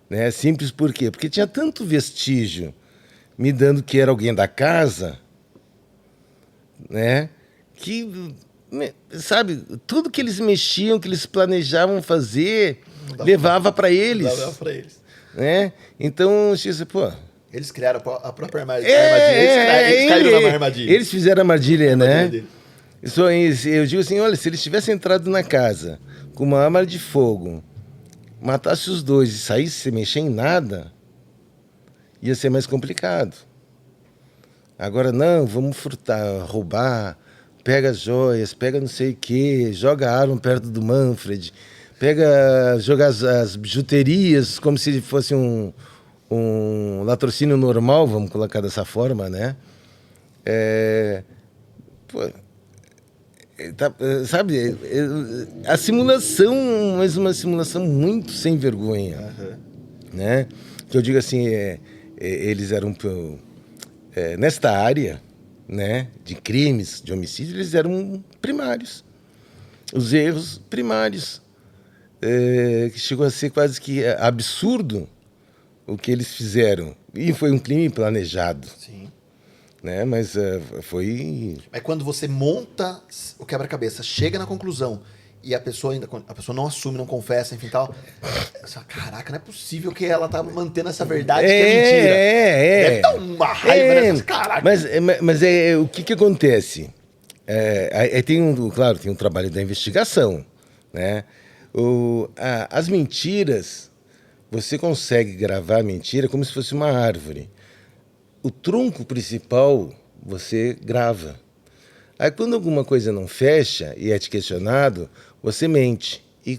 né? Simples por quê? Porque tinha tanto vestígio me dando que era alguém da casa, né? Que, sabe, tudo que eles mexiam, que eles planejavam fazer, levava para eles. Levava para eles. Né? Então, pô... Eles criaram a própria armadilha. Eles caíram na armadilha. Eles fizeram a armadilha, né? Dele. Eu digo assim, olha, se eles tivessem entrado na casa com uma arma de fogo, matasse os dois e saísse sem mexer em nada, ia ser mais complicado. Agora, não, vamos furtar, roubar, pega as joias, pega não sei o quê, joga a arma perto do Manfred, joga as bijuterias como se fosse um latrocínio normal, vamos colocar dessa forma, né? Sabe, a simulação, mas uma simulação muito sem vergonha, né? Que eu digo assim, eles eram nesta área, né, de crimes, de homicídio, eles eram primários, os erros primários, que chegou a ser quase que absurdo o que eles fizeram, e foi um crime planejado. Sim. Né? Mas foi... Mas quando você monta o quebra-cabeça, chega na conclusão e a pessoa não assume, não confessa, enfim tal, você fala, caraca, não é possível que ela tá mantendo essa verdade que é mentira. Deve dar uma raiva, né? Caraca. Mas o que acontece? Claro, tem um trabalho da investigação, né? As mentiras, você consegue gravar a mentira como se fosse uma árvore. O tronco principal você grava. Aí quando alguma coisa não fecha e é te questionado, você mente e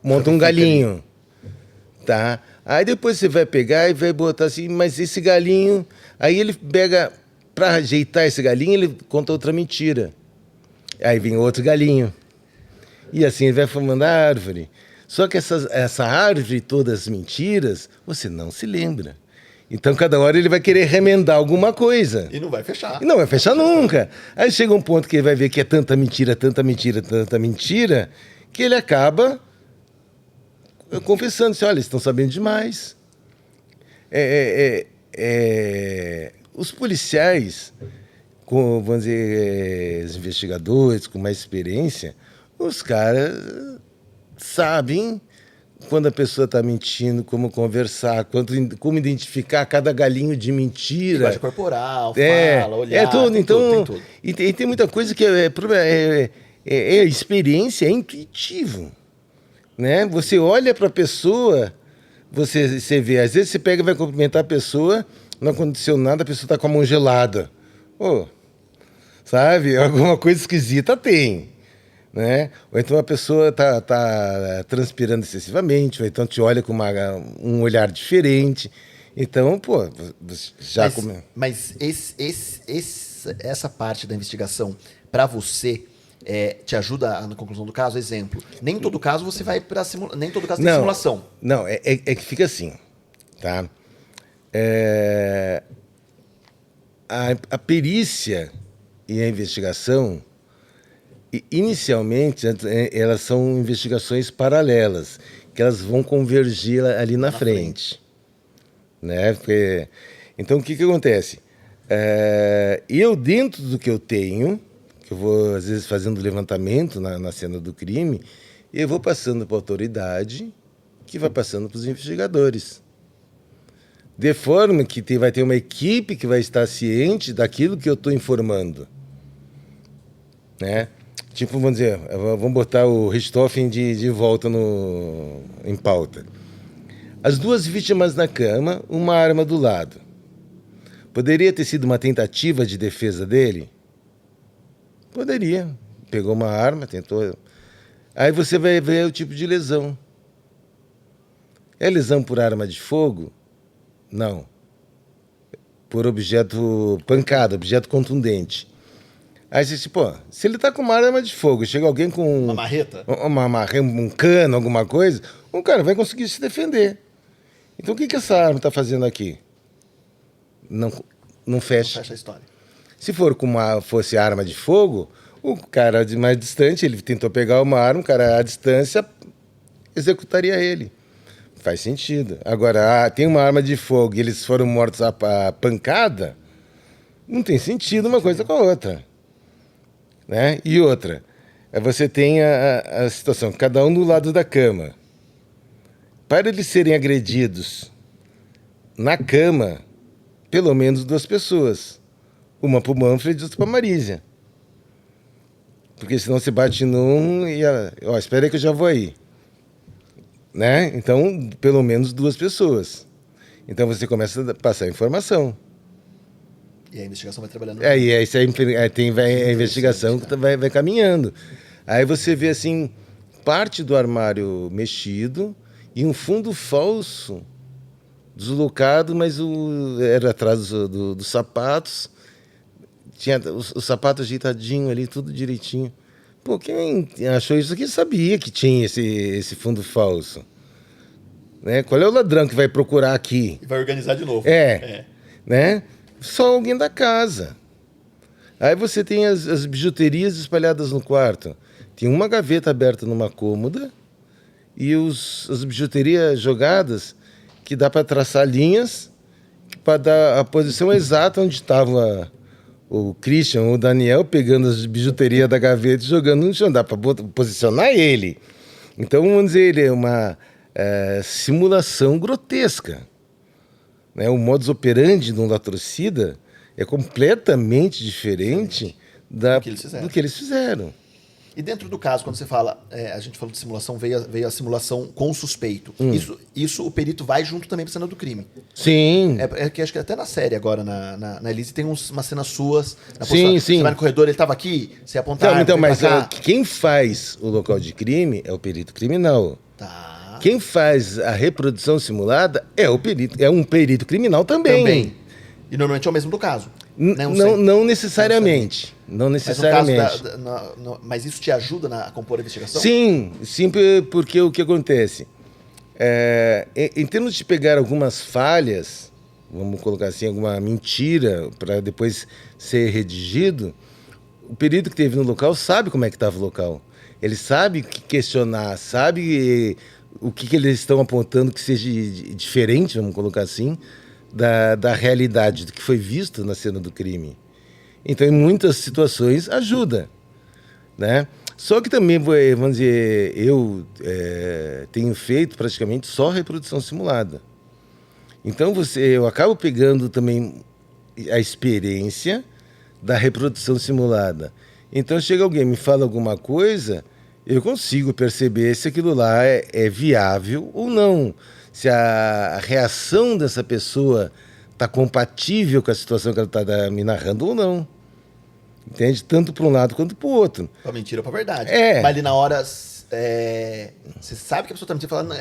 monta um galinho, tá? Aí depois você vai pegar e vai botar assim, mas esse galinho... Aí ele pega, para ajeitar esse galinho, ele conta outra mentira. Aí vem outro galinho. E assim ele vai formando a árvore. Só que essa árvore, todas as mentiras, você não se lembra. Então, cada hora ele vai querer remendar alguma coisa. E não vai fechar. E não vai fechar nunca. Aí chega um ponto que ele vai ver que é tanta mentira, tanta mentira, tanta mentira, que ele acaba confessando. Olha, eles estão sabendo demais. Os policiais, vamos dizer, os investigadores com mais experiência, os caras sabem quando a pessoa está mentindo, como conversar, como identificar cada galinho de mentira. Linguagem corporal, fala, olhar, tudo. Tem tudo. E tem muita coisa que experiência, é intuitivo. Né? Você olha para a pessoa, você vê, às vezes você pega e vai cumprimentar a pessoa, não aconteceu nada, a pessoa está com a mão gelada. Sabe? Alguma coisa esquisita tem. Né? Ou então a pessoa está transpirando excessivamente, ou então te olha com um olhar diferente. Então, já... Mas essa parte da investigação, para você, te ajuda na conclusão do caso? Exemplo, nem todo caso você vai para nem todo caso tem simulação. Não, é que fica assim, tá? A perícia e a investigação, inicialmente, elas são investigações paralelas, que elas vão convergir ali na frente. Né? Então, o que acontece? Eu, dentro do que eu tenho, que eu vou, às vezes, fazendo levantamento na cena do crime, eu vou passando para a autoridade, que vai passando para os investigadores. De forma que vai ter uma equipe que vai estar ciente daquilo que eu estou informando. Né? Tipo, vamos dizer, vamos botar o Richthofen de volta em pauta. As duas vítimas na cama, uma arma do lado. Poderia ter sido uma tentativa de defesa dele? Poderia. Pegou uma arma, tentou. Aí você vai ver o tipo de lesão. É lesão por arma de fogo? Não. Por objeto pancada, objeto contundente. Aí você diz, pô, se ele tá com uma arma de fogo, chega alguém com... Uma marreta? Um cano, alguma coisa, o cara vai conseguir se defender. Então o que essa arma tá fazendo aqui? Não fecha. Não fecha a história. Se fosse arma de fogo, o cara de mais distante, ele tentou pegar uma arma, o cara à distância executaria ele. Faz sentido. Agora, tem uma arma de fogo e eles foram mortos a pancada, não tem sentido uma coisa com a outra. Né? E outra, você tem a situação, cada um do lado da cama. Para eles serem agredidos na cama, pelo menos 2 pessoas. Uma para o Manfred e outra para a Marísia. Porque senão você bate num e espera aí que eu já vou aí. Né? Então, pelo menos 2 pessoas. Então você começa a passar informação. E a investigação vai trabalhando. Aí a investigação que vai caminhando. Aí você vê assim, parte do armário mexido e um fundo falso deslocado, mas era atrás dos sapatos. Tinha o sapato ajeitadinho ali, tudo direitinho. Pô, quem achou isso aqui sabia que tinha esse fundo falso. Né? Qual é o ladrão que vai procurar aqui? E vai organizar de novo. Né? Só alguém da casa. Aí você tem as bijuterias espalhadas no quarto. Tem uma gaveta aberta numa cômoda e as bijuterias jogadas que dá para traçar linhas para dar a posição exata onde estava o Christian, o Daniel, pegando as bijuterias da gaveta e jogando no chão. Dá para posicionar ele. Então, vamos dizer, ele é uma simulação grotesca. Né? O modus operandi de um latrocida é completamente diferente do que eles fizeram. E dentro do caso, quando você fala, a gente falou de simulação, veio a simulação com o suspeito. Isso o perito vai junto também pra cena do crime. Sim. É que acho que até na série agora, na Elise, tem umas cenas suas. Sim. Você vai no corredor, ele estava aqui, você aponta Então, mas quem faz o local de crime é o perito criminal. Tá. Quem faz a reprodução simulada é um perito criminal também. E normalmente é o mesmo do caso. Não necessariamente. Não necessariamente. Mas isso te ajuda a compor a investigação? Sim, porque o que acontece? Em termos de pegar algumas falhas, vamos colocar assim, alguma mentira para depois ser redigido, o perito que esteve no local sabe como é que estava o local. Ele sabe o que questionar, sabe o que eles estão apontando que seja diferente, vamos colocar assim, da realidade, do que foi visto na cena do crime. Então, em muitas situações, ajuda. Né? Só que também, vamos dizer, eu tenho feito praticamente só reprodução simulada. Então, eu acabo pegando também a experiência da reprodução simulada. Então, chega alguém me fala alguma coisa, eu consigo perceber se aquilo lá é viável ou não. Se a reação dessa pessoa está compatível com a situação que ela está me narrando ou não. Entende? Tanto para um lado quanto para o outro. Pra mentira ou pra verdade. Mas ali na hora, você sabe que a pessoa está mentindo, falando...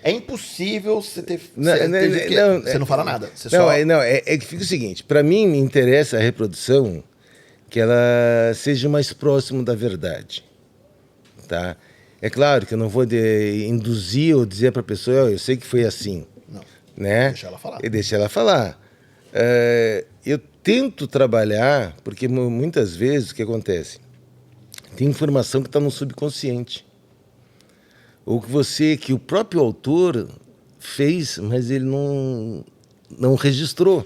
É impossível você ter... Você não fala nada. É que fica o seguinte, para mim me interessa a reprodução que ela seja mais próximo da verdade. Tá? É claro que eu não vou induzir ou dizer para a pessoa, eu sei que foi assim. Não. Né? Deixa ela falar. Eu tento trabalhar, porque muitas vezes o que acontece? Tem informação que está no subconsciente. Ou que o próprio autor fez, mas ele não registrou.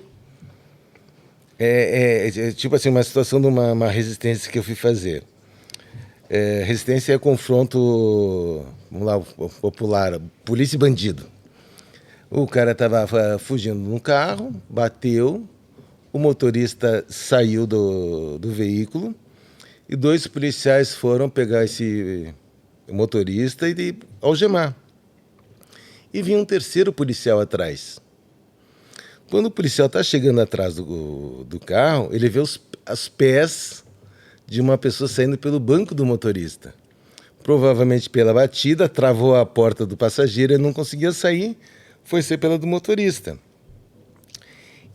Tipo assim, uma situação de uma resistência que eu fui fazer. Resistência é confronto, vamos lá, popular, polícia e bandido. O cara estava fugindo num carro, bateu, o motorista saiu do veículo, e 2 policiais foram pegar esse motorista e algemar. E vinha um 3º policial atrás. Quando o policial está chegando atrás do carro, ele vê os pés de uma pessoa saindo pelo banco do motorista. Provavelmente pela batida, travou a porta do passageiro, ele não conseguia sair, foi ser pela do motorista.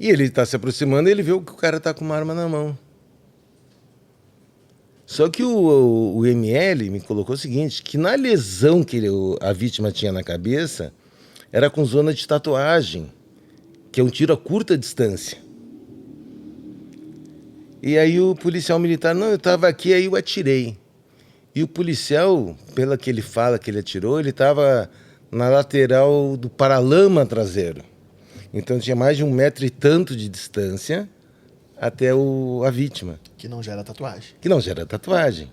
E ele está se aproximando e ele vê que o cara está com uma arma na mão. Só que o ML me colocou o seguinte, que na lesão que a vítima tinha na cabeça, era com zona de tatuagem, que é um tiro a curta distância. E aí o policial militar, não, eu estava aqui, aí eu atirei. E o policial, pela que ele fala que ele atirou, ele estava na lateral do paralama traseiro. Então tinha mais de 1 metro e tanto de distância até a vítima. Que não gera tatuagem. Que não gera tatuagem.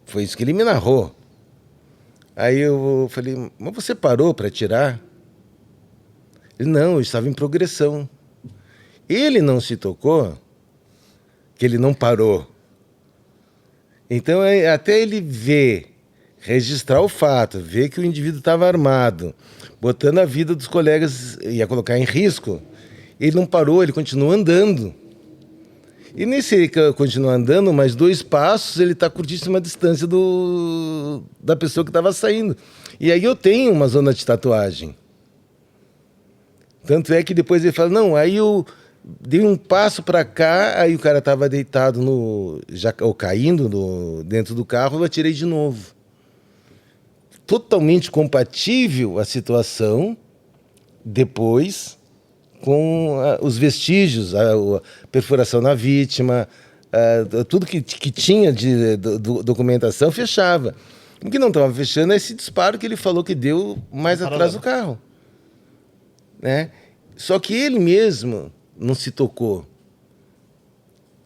Foi isso que ele me narrou. Aí eu falei, mas você parou para atirar? Ele, não, eu estava em progressão. Ele não se tocou que ele não parou. Então, até ele ver, registrar o fato, ver que o indivíduo estava armado, botando a vida dos colegas, ia colocar em risco, ele não parou, ele continuou andando. E nesse continuar andando, mais 2 passos, ele está a curtíssima distância da pessoa que estava saindo. E aí eu tenho uma zona de tatuagem. Tanto é que depois ele fala, não, aí eu dei um passo para cá, aí o cara estava deitado, ou caindo dentro do carro, eu atirei de novo. Totalmente compatível a situação, depois, com os vestígios, a perfuração na vítima, tudo que tinha de documentação fechava. O que não estava fechando é esse disparo que ele falou que deu mais atrás do carro. Né? Só que ele mesmo não se tocou.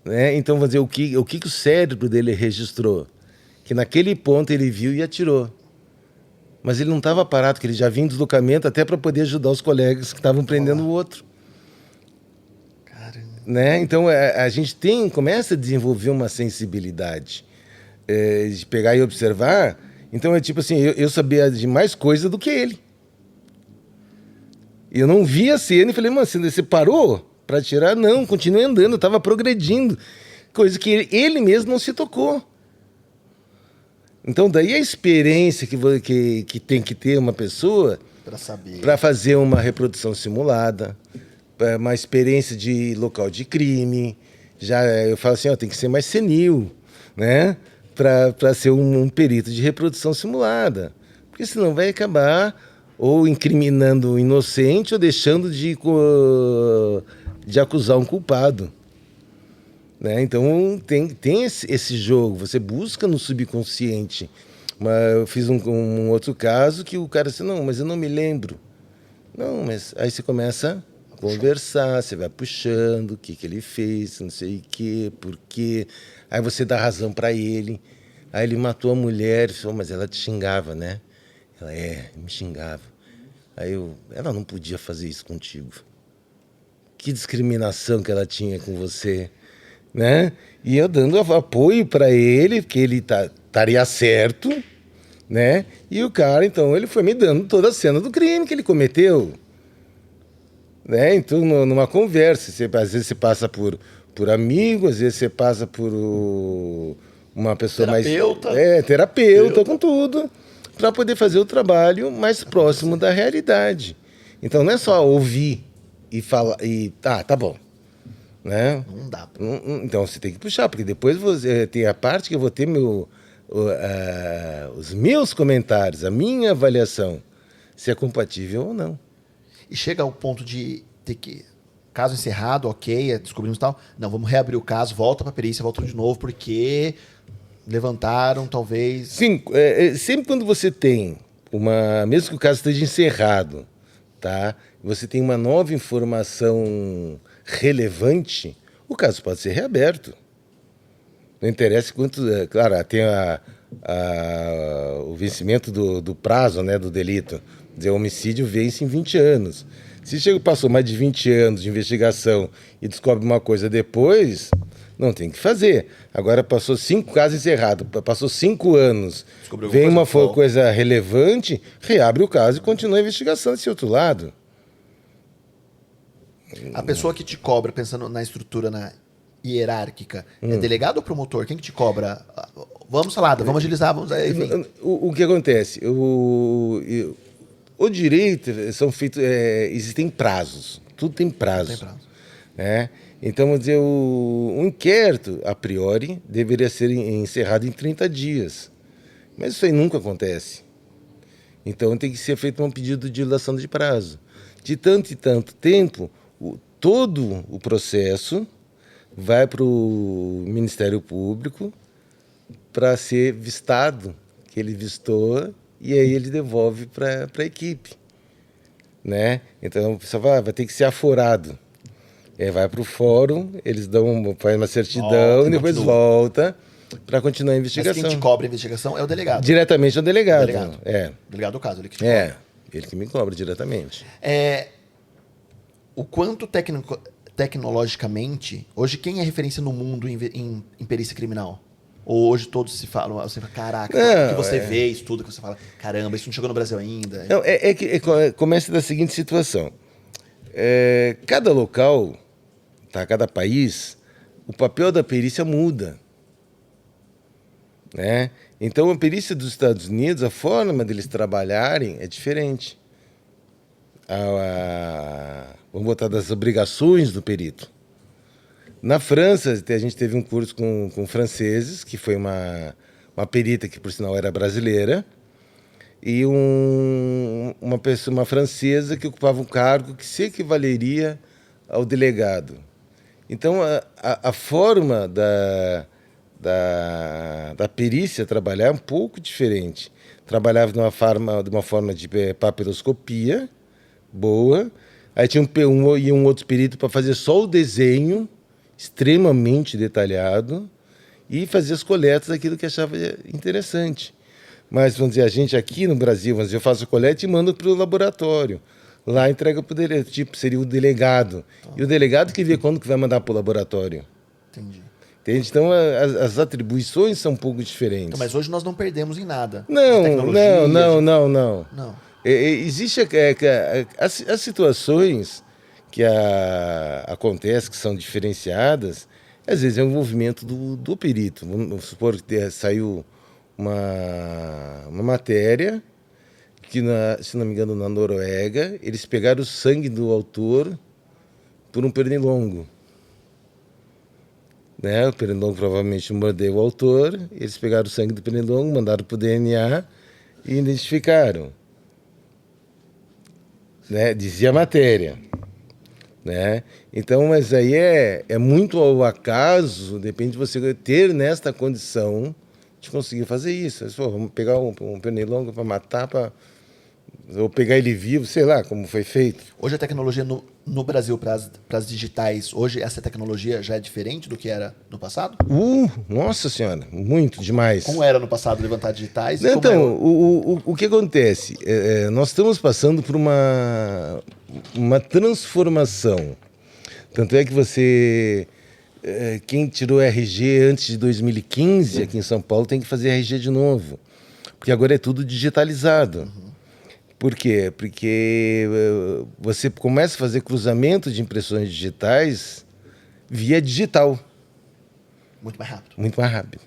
Né? Então, vamos dizer, o que o cérebro dele registrou? Que naquele ponto ele viu e atirou. Mas ele não estava parado, que ele já vinha em deslocamento até para poder ajudar os colegas que estavam prendendo o outro. Caramba. Né? Então, a gente começa a desenvolver uma sensibilidade de pegar e observar. Então, é tipo assim, eu sabia de mais coisa do que ele. Eu não vi a cena e falei, mano, você parou para atirar? Não, continuei andando, eu estava progredindo. Coisa que ele mesmo não se tocou. Então, daí a experiência que tem que ter uma pessoa para fazer uma reprodução simulada, uma experiência de local de crime. Eu falo assim, tem que ser mais senil, né? Para ser um perito de reprodução simulada. Porque senão vai acabar ou incriminando o inocente ou deixando de acusar um culpado. Né? Então, tem esse jogo, você busca no subconsciente. Mas eu fiz um outro caso que o cara disse, não, mas eu não me lembro. Não, mas aí você começa a conversar, você vai puxando o que ele fez, não sei o quê, por quê. Aí você dá razão para ele. Aí ele matou a mulher, falou, mas ela te xingava, né? Ela, me xingava. Aí ela não podia fazer isso contigo. Que discriminação que ela tinha com você, né? E eu dando apoio para ele, que ele estaria certo, né? E o cara, então, ele foi me dando toda a cena do crime que ele cometeu. Né? Então, numa conversa, às vezes você passa por amigo, às vezes você passa por uma pessoa terapeuta. Terapeuta, com tudo, para poder fazer o trabalho mais próximo da realidade. Então, não é só ouvir e falar, e tá bom. Né? Não dá. Então, você tem que puxar, porque depois você tem a parte que eu vou ter os meus comentários, a minha avaliação, se é compatível ou não. E chega ao ponto de ter que... Caso encerrado, ok, descobrimos tal. Não, vamos reabrir o caso, volta para a perícia, volta de novo, porque levantaram, talvez... Sim, sempre quando você tem mesmo que o caso esteja encerrado, tá? Você tem uma nova informação relevante, o caso pode ser reaberto. Não interessa quanto... Claro, tem o vencimento do prazo, né, do delito. Quer dizer, o homicídio vence em 20 anos. Se passou mais de 20 anos de investigação e descobre uma coisa depois, Não tem que fazer. Agora passou 5 casos encerrados, passou 5 anos, Descobriu vem alguma uma coisa? coisa relevante, reabre o caso e continua a investigação desse outro lado. A pessoa que te cobra, pensando na estrutura hierárquica, é delegado ou promotor? Quem que te cobra? Vamos, salada, vamos agilizar, vamos... Enfim. O que acontece? O direito são feitos, existem prazos, tudo tem prazo. Tem prazo. Né? Então, vamos dizer, o inquérito, a priori, deveria ser encerrado em 30 dias. Mas isso aí nunca acontece. Então, tem que ser feito um pedido de dilação de prazo. De tanto e tanto tempo, todo o processo vai para o Ministério Público para ser vistado, que ele vistou, e aí ele devolve para a equipe. Né? Então, o pessoal vai ter que ser aforado. Vai para o fórum, eles fazem uma certidão e depois volta para continuar a investigação. Mas quem te cobra a investigação é o delegado. Diretamente ao delegado. O delegado. O delegado do caso, ele que te cobra. Ele que me cobra diretamente. O quanto tecnologicamente, hoje quem é referência no mundo em perícia criminal? Ou hoje todos se falam, você fala, caraca, o que você vê, estuda, que você fala, caramba, isso não chegou no Brasil ainda. Não, começa da seguinte situação. Cada local, cada país, o papel da perícia muda. Né? Então, a perícia dos Estados Unidos, a forma deles trabalharem é diferente. Vamos botar das obrigações do perito. Na França, a gente teve um curso com franceses, que foi uma perita que, por sinal, era brasileira, e uma francesa que ocupava um cargo que se equivaleria ao delegado. Então, a forma da perícia trabalhar é um pouco diferente. Trabalhava de uma forma de papiloscopia boa, aí tinha um outro perito para fazer só o desenho, extremamente detalhado, e fazer as coletas daquilo que achava interessante. Mas, vamos dizer, a gente aqui no Brasil, eu faço a coleta e mando para o laboratório. Lá entrega para o delegado, seria o delegado. E o delegado que vê quando que vai mandar para o laboratório. Entendi. Entende? Então, as atribuições são um pouco diferentes. Então, mas hoje nós não perdemos em nada. Não. Não. Existe as situações que acontecem, que são diferenciadas, às vezes é o envolvimento do perito. Vamos supor que saiu uma matéria que, se não me engano, na Noruega, eles pegaram o sangue do autor por um pernilongo. Né? O pernilongo provavelmente mordeu o autor, eles pegaram o sangue do pernilongo, mandaram para o DNA e identificaram. Né? Dizia a matéria. Né? Então, mas aí é muito ao acaso, depende de você ter nesta condição de conseguir fazer isso. Vamos pegar um pernilongo para matar, ou pegar ele vivo, sei lá como foi feito. Hoje a tecnologia no Brasil para as digitais, hoje essa tecnologia já é diferente do que era no passado? Nossa senhora, muito demais. Como era no passado levantar digitais? Então, o que acontece? Nós estamos passando por uma transformação. Tanto é que quem tirou RG antes de 2015 aqui em São Paulo tem que fazer RG de novo. Porque agora é tudo digitalizado. Por quê? Porque você começa a fazer cruzamento de impressões digitais via digital. Muito mais rápido. Muito mais rápido.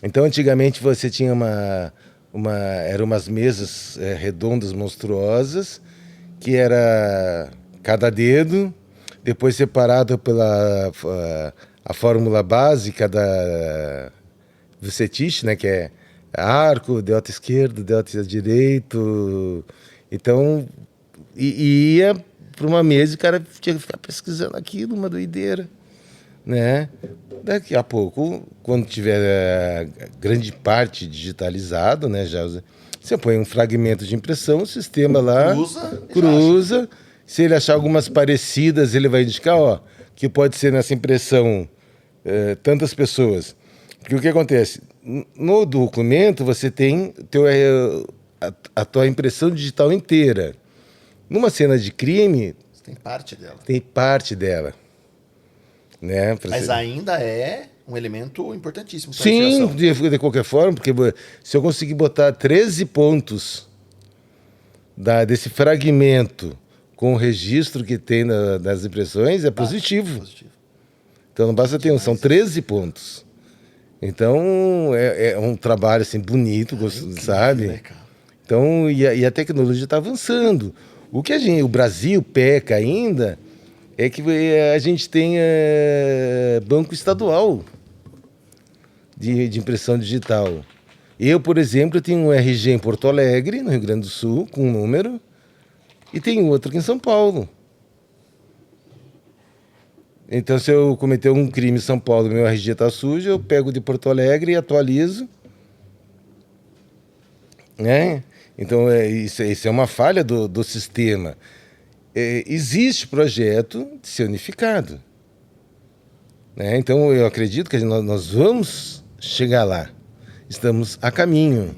Então, antigamente, você tinha eram umas mesas redondas, monstruosas, que era cada dedo, depois separado pela a fórmula básica do CETIS, né, que é arco, delta esquerdo, delta direito. Então, ia para uma mesa e o cara tinha que ficar pesquisando aquilo, uma doideira. Né? Daqui a pouco, quando tiver grande parte digitalizado, né, você põe um fragmento de impressão, o sistema lá cruza. Se ele achar algumas parecidas, ele vai indicar, que pode ser nessa impressão tantas pessoas. Porque o que acontece? No documento, você tem a tua impressão digital inteira. Numa cena de crime... Você tem parte dela. Tem parte dela. né? Mas ainda é um elemento importantíssimo para a Sim, investigação. de qualquer forma, porque se eu conseguir botar 13 pontos desse fragmento com o registro que tem das impressões, é positivo. Então não basta ter são 13 pontos. Então é um trabalho assim, bonito, sabe? Né, cara? Então, e a tecnologia está avançando. O que o Brasil peca ainda é que a gente tem banco estadual de impressão digital. Eu, por exemplo, tenho um RG em Porto Alegre, no Rio Grande do Sul, com um número, e tenho outro aqui em São Paulo. Então, se eu cometer um crime em São Paulo e meu RG está sujo, eu pego de Porto Alegre e atualizo. Né? Então, isso é uma falha do sistema. Existe projeto de ser unificado. Né? Então, eu acredito que nós vamos chegar lá. Estamos a caminho.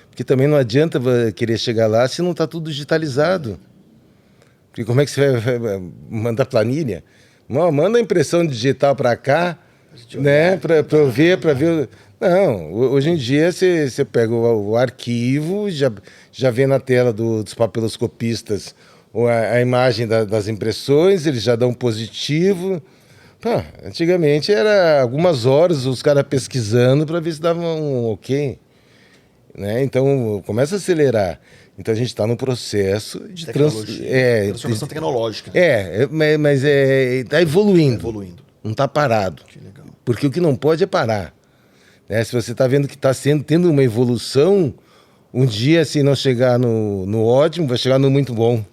Porque também não adianta querer chegar lá se não está tudo digitalizado. Porque como é que você vai mandar planilha? Manda a impressão digital para cá, né? Para eu ver, para ver. Não, hoje em dia você pega o arquivo, já vê na tela dos papiloscopistas a imagem das impressões, eles já dão positivo. Pô, antigamente era algumas horas os caras pesquisando para ver se dava um ok. Né? Então começa a acelerar. Então a gente está no processo de transformação tecnológica. Mas está evoluindo. Evoluindo. Não está parado. Que legal. Porque o que não pode é parar. Né? Se você está vendo que está tendo uma evolução, um dia, se não chegar no ótimo, vai chegar no muito bom.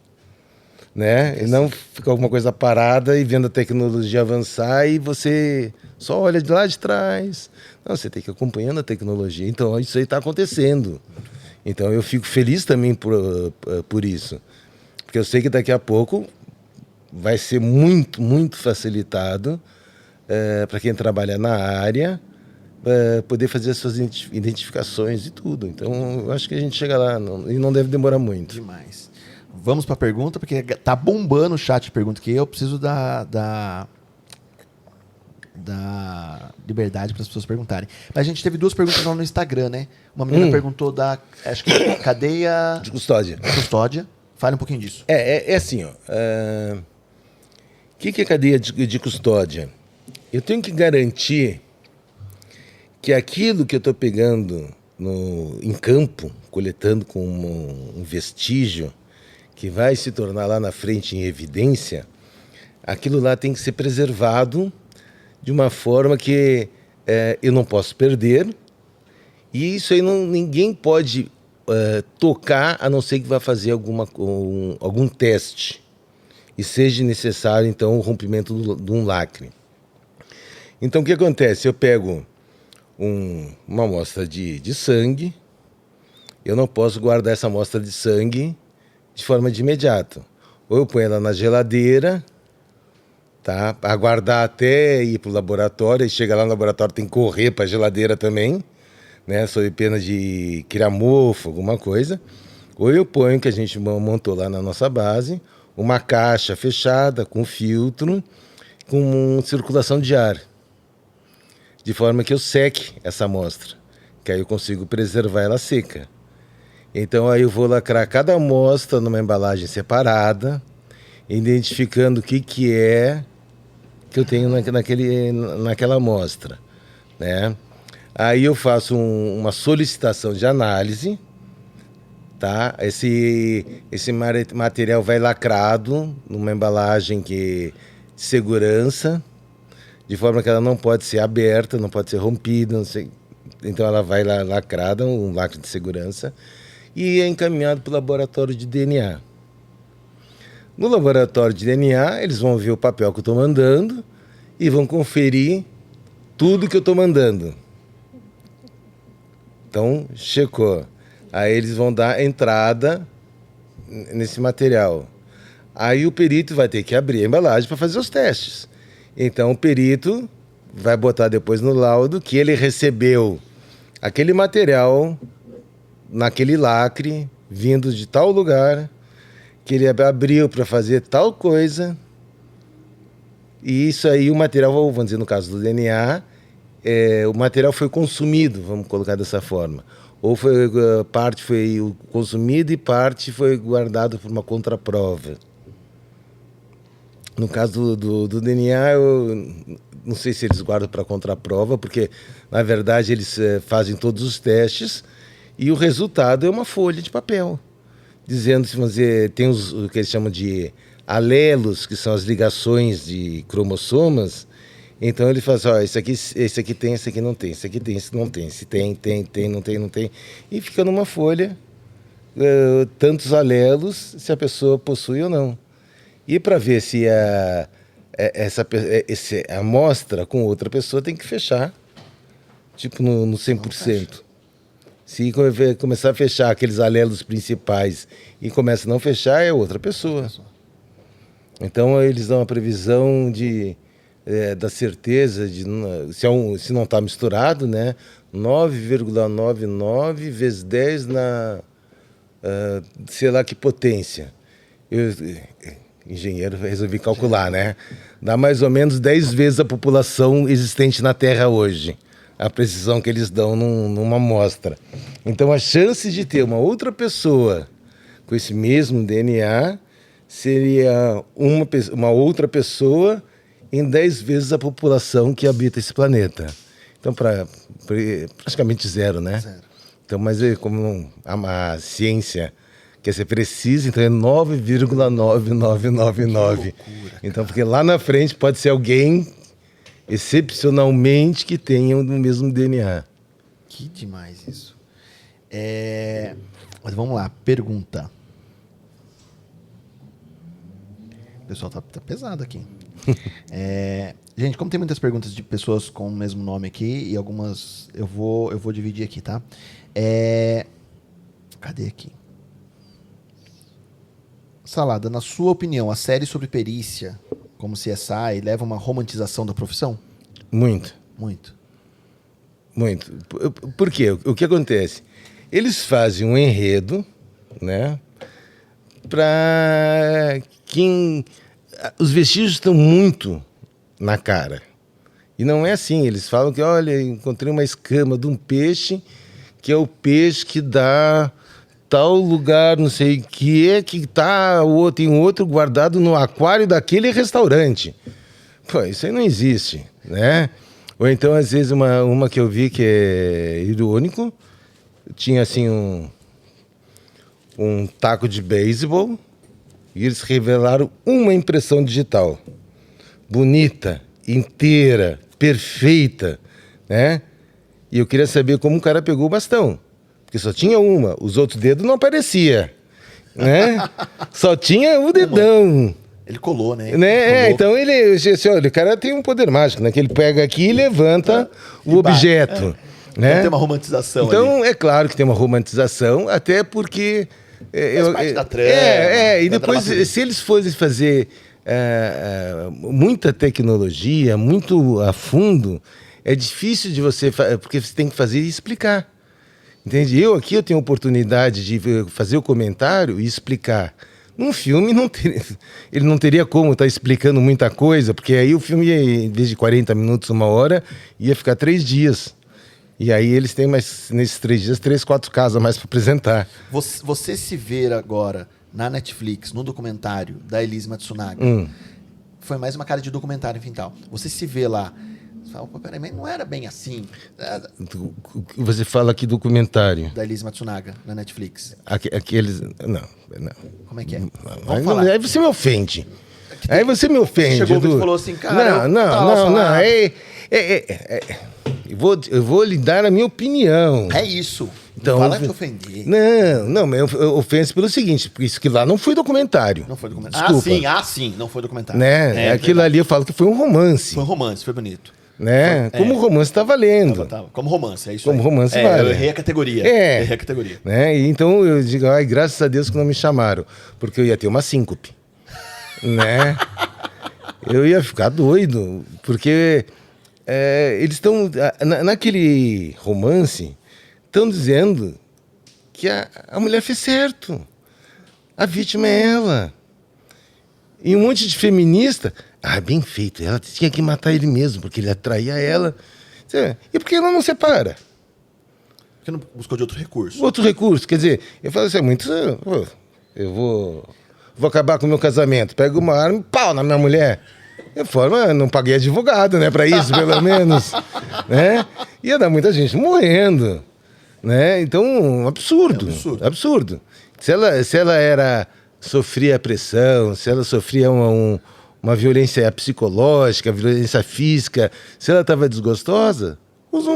Né? E não ficar alguma coisa parada e vendo a tecnologia avançar e você só olha de lá de trás. Não, você tem que ir acompanhando a tecnologia. Então, isso aí está acontecendo. Então, eu fico feliz também por isso. Porque eu sei que daqui a pouco vai ser muito, muito facilitado para quem trabalha na área poder fazer as suas identificações e tudo. Então, eu acho que a gente chega lá e não deve demorar muito. Demais. Vamos para a pergunta, porque tá bombando o chat de pergunta que eu preciso da liberdade para as pessoas perguntarem. Mas a gente teve 2 perguntas lá no Instagram, né? Uma menina perguntou acho que cadeia de custódia. Fale um pouquinho disso. É assim, ó. O que é cadeia de custódia? Eu tenho que garantir que aquilo que eu estou pegando em campo, coletando como um vestígio, que vai se tornar lá na frente em evidência, aquilo lá tem que ser preservado de uma forma que eu não posso perder, e isso aí ninguém pode tocar, a não ser que vá fazer algum teste, e seja necessário, então, o rompimento de um lacre. Então, o que acontece? Eu pego uma amostra de sangue, eu não posso guardar essa amostra de sangue de forma de imediato. Ou eu ponho ela na geladeira, tá? Aguardar até ir para o laboratório, e chega lá no laboratório tem que correr para a geladeira também, né? Sob pena de criar mofo, alguma coisa. Ou eu ponho, que a gente montou lá na nossa base, uma caixa fechada com filtro, com circulação de ar, de forma que eu seque essa amostra, que aí eu consigo preservar ela seca. Então aí eu vou lacrar cada amostra numa embalagem separada, identificando o que é que eu tenho naquela amostra, né? Aí eu faço uma solicitação de análise, tá? Esse material vai lacrado numa embalagem de segurança, de forma que ela não pode ser aberta, não pode ser rompida, não sei. Então ela vai lacrada, um lacre de segurança, e é encaminhado para o laboratório de DNA. No laboratório de DNA, eles vão ver o papel que eu estou mandando e vão conferir tudo que eu estou mandando. Então, checou. Aí eles vão dar entrada nesse material. Aí o perito vai ter que abrir a embalagem para fazer os testes. Então o perito vai botar depois no laudo que ele recebeu aquele material naquele lacre, vindo de tal lugar, que ele abriu para fazer tal coisa E isso aí, o material, vamos dizer, no caso do DNA, o material foi consumido, vamos colocar dessa forma. Ou foi, parte foi consumida e parte foi guardada por uma contraprova. No caso do DNA, eu não sei se eles guardam para contraprova, porque, na verdade, eles fazem todos os testes e o resultado é uma folha de papel, dizendo se você tem o que eles chamam de alelos, que são as ligações de cromossomas. Então ele fala assim, ó, esse aqui tem, esse aqui não tem, esse aqui tem, esse não tem, se tem, não tem, não tem. E fica numa folha, tantos alelos, se a pessoa possui ou não. E para ver se essa amostra com outra pessoa tem que fechar, tipo no 100%. Se começar a fechar aqueles alelos principais e começa a não fechar, é outra pessoa. Então eles dão a previsão da certeza de se não está misturado, né? 9,99 vezes 10 na sei lá que potência. Engenheiro, resolvi calcular, né? Dá mais ou menos 10 vezes a população existente na Terra hoje. A precisão que eles dão numa amostra. Então a chance de ter uma outra pessoa com esse mesmo DNA seria uma outra pessoa em 10 vezes a população que habita esse planeta. Então, praticamente zero, né? Zero. Então, mas como a ciência quer ser precisa, então é 9,9999. Então, porque lá na frente pode ser alguém, excepcionalmente, que tenha o mesmo DNA. Que demais isso. Mas vamos lá, pergunta. O pessoal tá pesado aqui. Gente, como tem muitas perguntas de pessoas com o mesmo nome aqui, e algumas eu vou dividir aqui, tá? Cadê aqui? Salada, na sua opinião, a série sobre perícia, como CSI, leva uma romantização da profissão? Muito. Muito. Muito. Por quê? O que acontece? Eles fazem um enredo, né? Para quem... Os vestígios estão muito na cara. E não é assim. Eles falam que, olha, encontrei uma escama de um peixe, que é o peixe que dá tal lugar, não sei o que tá, tem um outro guardado no aquário daquele restaurante. Pô, isso aí não existe, né? Ou então, às vezes, uma que eu vi que é irônico, tinha assim um taco de beisebol e eles revelaram uma impressão digital. Bonita, inteira, perfeita, né? E eu queria saber como o cara pegou o bastão. Porque só tinha uma, os outros dedos não aparecia, né? Só tinha o dedão. Ele colou, né? Colou. Então assim, olha, o cara tem um poder mágico, né? Que ele pega aqui e levanta o objeto. Né? Tem uma romantização então, ali. É claro que tem uma romantização, até porque... Faz parte da trama. E depois, se eles fossem fazer muita tecnologia, muito a fundo, é difícil de você... Porque você tem que fazer e explicar. Entende? Eu tenho a oportunidade de fazer o comentário e explicar. Num filme, ele não teria como estar explicando muita coisa, porque aí o filme, em vez de 40 minutos, 1 hora, ia ficar 3 dias. E aí eles têm mais, nesses 3 dias, 3, 4 casos a mais para apresentar. Você se ver agora na Netflix, no documentário da Elise Matsunaga, foi mais uma cara de documentário, enfim, tal. Você se vê lá, você fala, pô, peraí, mas não era bem assim. Você fala aqui documentário. Da Elise Matsunaga, na Netflix. Aqueles... Não. Como é que é? Aí você me ofende. Chegou e falou assim, cara... Não. Eu vou lhe dar a minha opinião. É isso. Então, fala que ofendi. Não, mas eu ofenso pelo seguinte, porque isso que lá não foi documentário. Não foi documentário. Desculpa. Sim, não foi documentário. Né? Aquilo ali eu falo que foi um romance. Foi um romance, foi bonito. Né? Como romance tá valendo. Como romance, é isso como aí. Romance vale. Eu errei a categoria. Errei a categoria. Né? E então eu digo, graças a Deus que não me chamaram, porque eu ia ter uma síncope. Né? Eu ia ficar doido, porque eles estão... Naquele romance, estão dizendo que a mulher fez certo. A vítima é ela. E um monte de feminista... Ah, bem feito. Ela tinha que matar ele mesmo, porque ele atraía ela. E por que ela não separa? Por que não buscou de outro recurso? Outro recurso. Quer dizer, eu falo assim, eu vou acabar com o meu casamento. Pego uma arma e pau na minha mulher. Eu falo, não paguei advogado, né? Pra isso, pelo menos. Né? Ia dar muita gente morrendo. Né? Então, um absurdo. Absurdo. Se ela sofria pressão, se ela sofria uma violência psicológica, violência física, se ela estava desgostosa, usa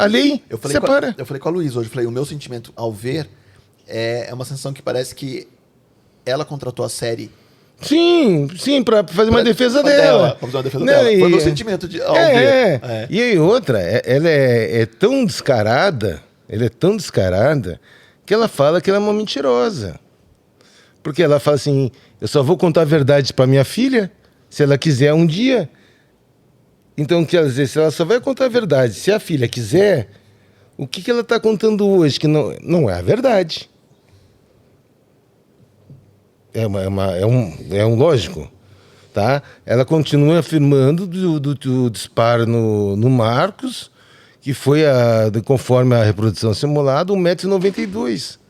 a lei, separa. Eu falei com a Luísa hoje, o meu sentimento ao ver é uma sensação que parece que ela contratou a série. Sim, para fazer uma defesa dela. Pra fazer uma defesa dela. Foi o meu sentimento ao ver. E outra, ela é tão descarada, que ela fala que ela é uma mentirosa. Porque ela fala assim, eu só vou contar a verdade para minha filha se ela quiser um dia. Então, quer dizer, se ela só vai contar a verdade, se a filha quiser, o que ela está contando hoje que não é a verdade? É um lógico, tá? Ela continua afirmando do disparo no Marcos, que foi, conforme a reprodução simulada, 1,92 m.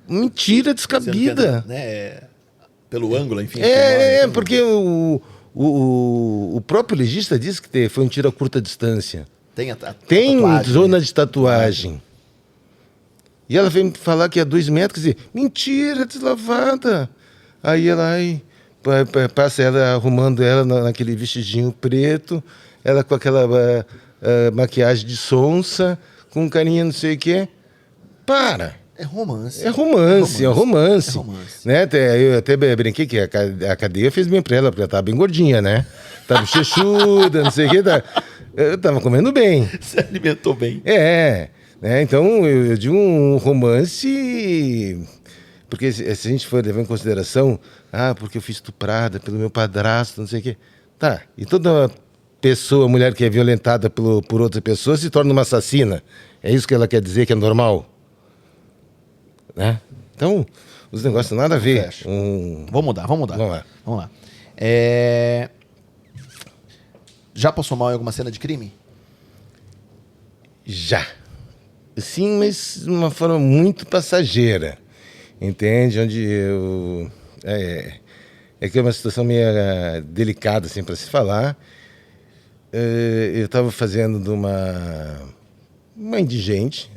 Mentira descabida. Né? Pelo ângulo, enfim. Porque o próprio legista disse que foi um tiro a curta distância. Tem tatuagem, zona de tatuagem. E ela veio me falar que é 2 metros, quer dizer, mentira, deslavada. Aí ela passa ela arrumando ela naquele vestidinho preto, ela com aquela maquiagem de sonsa, com um carinha não sei o quê. Para! É romance. É romance. Né? Eu até brinquei que a cadeia fez bem pra ela, porque ela tava bem gordinha, né? Tava bochechuda, não sei o quê. Eu tava comendo bem. Se alimentou bem. Né? Então, eu digo um romance... Porque se a gente for levar em consideração... porque eu fui estuprada pelo meu padrasto, não sei o quê. Tá, e toda mulher que é violentada por outra pessoa se torna uma assassina. É isso que ela quer dizer que é normal? Né? Então, os negócios nada a ver. Vamos mudar. Vamos lá. Já passou mal em alguma cena de crime? Já. Sim, mas de uma forma muito passageira. Entende? Onde eu... que é uma situação meio delicada, assim, para se falar. Eu estava fazendo de uma indigente...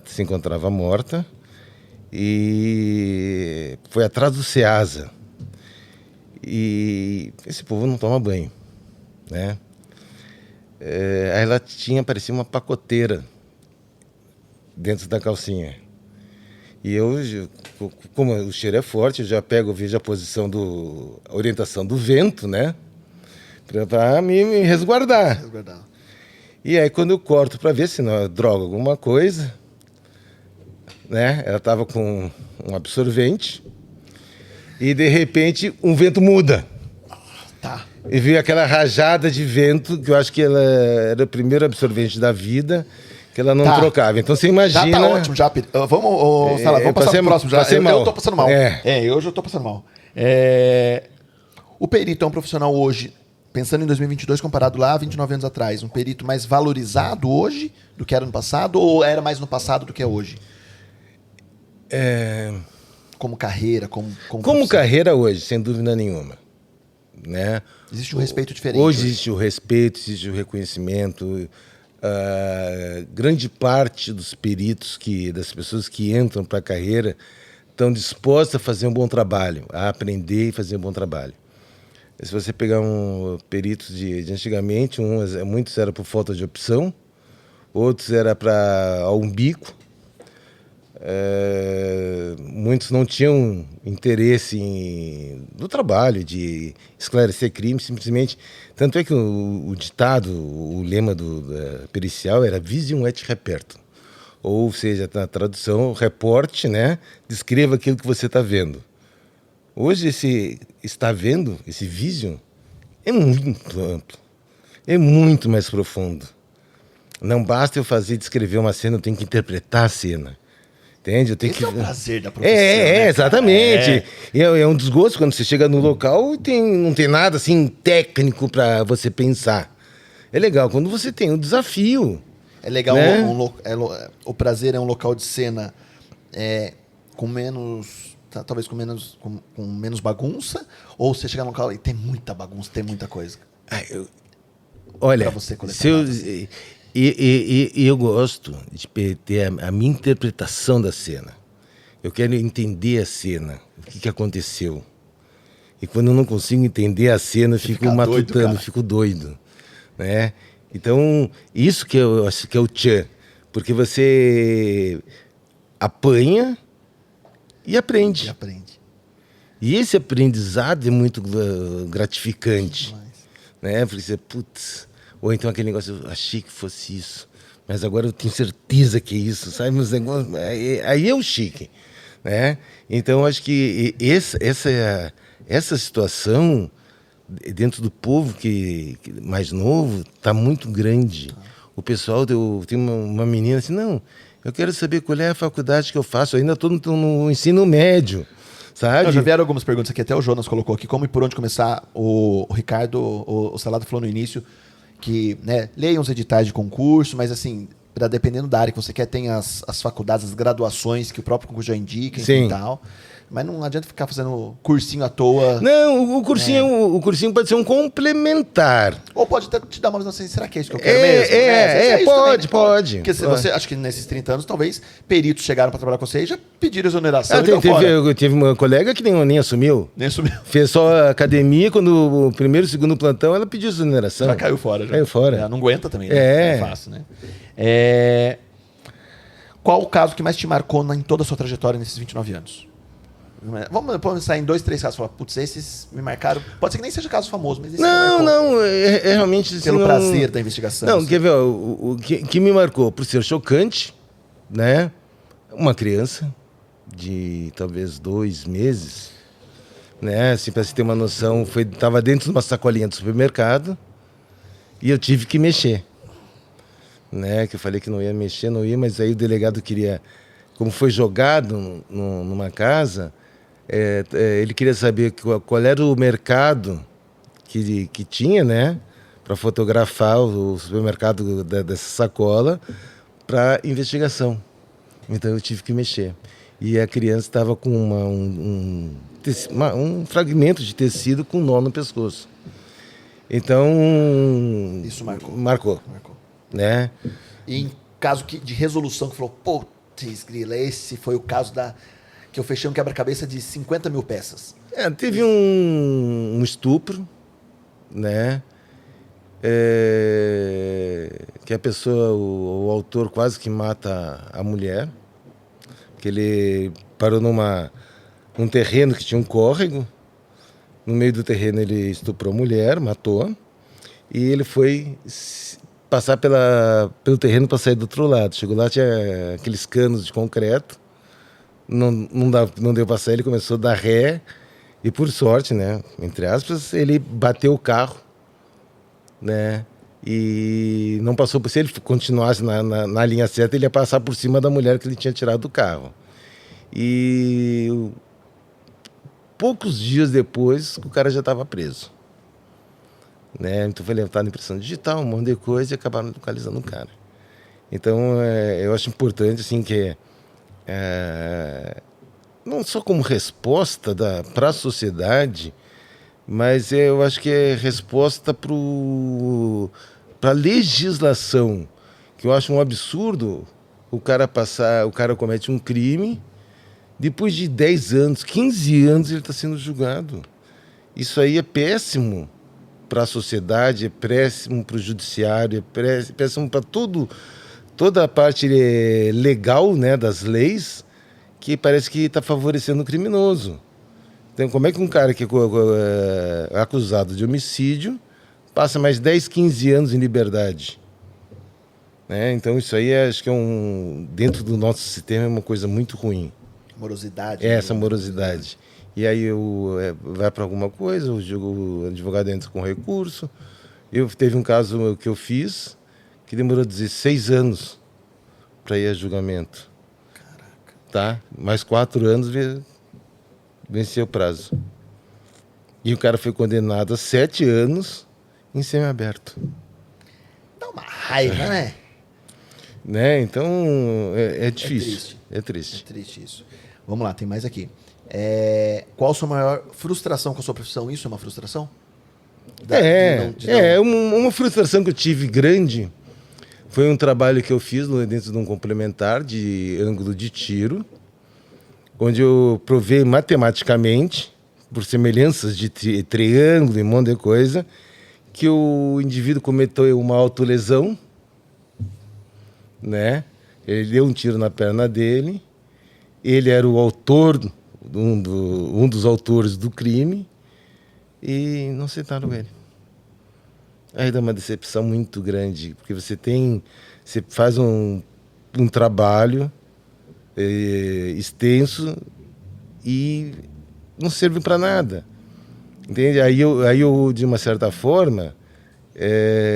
que se encontrava morta e foi atrás do Ceasa. E esse povo não toma banho, né? Aí ela parecia uma pacoteira dentro da calcinha. E eu, como o cheiro é forte, eu já vejo a orientação do vento, né? Para me resguardar. E aí quando eu corto para ver se não é droga, alguma coisa, né? Ela estava com um absorvente e de repente um vento muda. Tá. E veio aquela rajada de vento, que eu acho que ela era o primeiro absorvente da vida, que ela não trocava. Então você imagina... Já tá ótimo, já. Vamos passar pro próximo. Eu tô passando mal. Hoje eu tô passando mal. O perito é um profissional hoje, pensando em 2022, comparado lá a 29 anos atrás, um perito mais valorizado hoje do que era no passado, ou era mais no passado do que é hoje? Como carreira, como carreira hoje, sem dúvida nenhuma. Né? Existe um respeito diferente. Hoje existe o respeito, existe o reconhecimento. Grande parte dos peritos, das pessoas que entram para a carreira, estão dispostas a fazer um bom trabalho, a aprender e fazer um bom trabalho. Se você pegar peritos de antigamente, muitos eram por falta de opção, outros era para um bico. Muitos não tinham interesse no trabalho de esclarecer crimes, simplesmente. Tanto é que o ditado, o lema da pericial era visium et repertum. Ou seja, na tradução, reporte, né? Descreva aquilo que você está vendo. Hoje, esse está vendo, esse visium, é muito amplo, é muito mais profundo. Não basta eu descrever uma cena, eu tenho que interpretar a cena. Entende? Eu tenho Esse que... é o prazer da profissão, né, cara? Exatamente. É um desgosto quando você chega no local e não tem nada assim técnico para você pensar. É legal quando você tem um desafio. É legal, né? o prazer é um local de cena com menos, talvez com menos bagunça, ou você chega num local e tem muita bagunça, tem muita coisa. Olha, Pra você coletar se eu, dados, assim. eu gosto de ter a minha interpretação da cena. Eu quero entender a cena, o que aconteceu. E quando eu não consigo entender a cena, eu fico fica doido, matutando, cara. fico doido. Né? Então, isso que eu acho que é o tchan. Porque você apanha e E aprende. aprende. E esse aprendizado é muito gratificante. Demais. Né? Porque você, putz, ou então aquele negócio, eu achei que fosse isso, mas agora eu tenho certeza que é isso, sabe? Os negócios, aí é o chique, né? Então, acho que essa situação dentro do povo que mais novo está muito grande. O pessoal, tem uma menina assim, não, eu quero saber qual é a faculdade que eu faço, eu ainda estou no ensino médio. Sabe? Já vieram algumas perguntas aqui, até o Jonas colocou aqui, como e por onde começar. O Ricardo, o Salado falou no início que, né, leiam os editais de concurso, mas assim, dependendo da área que você quer, tem as faculdades, as graduações que o próprio concurso já indica Sim. e tal. Mas não adianta ficar fazendo cursinho à toa. Não, o cursinho pode ser um complementar. Ou pode até te dar uma visão assim, será que é isso que eu quero mesmo? Isso pode, também, pode. Porque você, acho que nesses 30 anos, talvez, peritos chegaram para trabalhar com você e já pediram exoneração. Teve uma colega que nem assumiu. Nem assumiu. Fez só academia, quando o primeiro e segundo plantão, ela pediu exoneração. Já caiu fora. Já. Caiu fora. Não aguenta também, né? É. É fácil, né? Qual o caso que mais te marcou em toda a sua trajetória nesses 29 anos? Vamos pensar em 2, 3 casos. Falar, putz, esses me marcaram. Pode ser que nem seja caso famoso, mas esse Não, é realmente... Assim, pelo prazer da investigação. Não, assim. quer ver, o que me marcou, por ser chocante, né? Uma criança de talvez 2 meses, né? Assim, para você ter uma noção, estava dentro de uma sacolinha do supermercado e eu tive que mexer. Né? Que eu falei que não ia mexer, mas aí o delegado queria... Como foi jogado numa casa... ele queria saber qual era o mercado que tinha, né, para fotografar o supermercado dessa sacola para investigação. Então eu tive que mexer. E a criança estava com um fragmento de tecido com um nó no pescoço. Então... Isso marcou. Marcou. Né? E em caso de resolução, que falou, putz, grila, esse foi o caso que eu fechei um quebra-cabeça de 50 mil peças. Teve um estupro, né? Que a pessoa, o autor quase que mata a mulher, que ele parou num terreno que tinha um córrego, no meio do terreno ele estuprou a mulher, matou, e ele foi passar pelo terreno para sair do outro lado. Chegou lá, tinha aqueles canos de concreto, não deu para sair, ele começou a dar ré, e por sorte, né, entre aspas, ele bateu o carro, né, e não passou por... Se ele continuasse na linha certa, ele ia passar por cima da mulher que ele tinha tirado do carro. E poucos dias depois, o cara já estava preso. Né? Então foi levantado em impressão digital, um monte de coisa, e acabaram localizando o cara. Então eu acho importante assim que não só como resposta para a sociedade, mas eu acho que é resposta para a legislação, que eu acho um absurdo o cara comete um crime, depois de 10 anos, 15 anos ele está sendo julgado. Isso aí é péssimo para a sociedade, é péssimo para o judiciário, é péssimo para toda a parte legal, né, das leis, que parece que está favorecendo o criminoso. Então, como é que um cara que é acusado de homicídio passa mais 10, 15 anos em liberdade? Né? Então, isso aí acho que dentro do nosso sistema é uma coisa muito ruim. Morosidade. Essa morosidade. E aí vai para alguma coisa, o advogado entra com recurso. Teve um caso que eu fiz que demorou 16 anos para ir a julgamento. Caraca. tá? Mais 4 anos venceu o prazo. E o cara foi condenado a 7 anos em semiaberto. Dá uma raiva, né? Né? Então, é difícil. É É triste. triste isso. Vamos lá, tem mais aqui. Qual a sua maior frustração com a sua profissão? Isso é uma frustração? Uma frustração que eu tive grande foi um trabalho que eu fiz dentro de um complementar de ângulo de tiro, onde eu provei matematicamente, por semelhanças de triângulo e um monte de coisa, que o indivíduo cometeu uma autolesão, né? Ele deu um tiro na perna dele, ele era o autor, um dos autores do crime, e não aceitaram ele. Aí dá uma decepção muito grande, porque você faz um trabalho extenso e não serve para nada. Entende? Aí eu, de uma certa forma,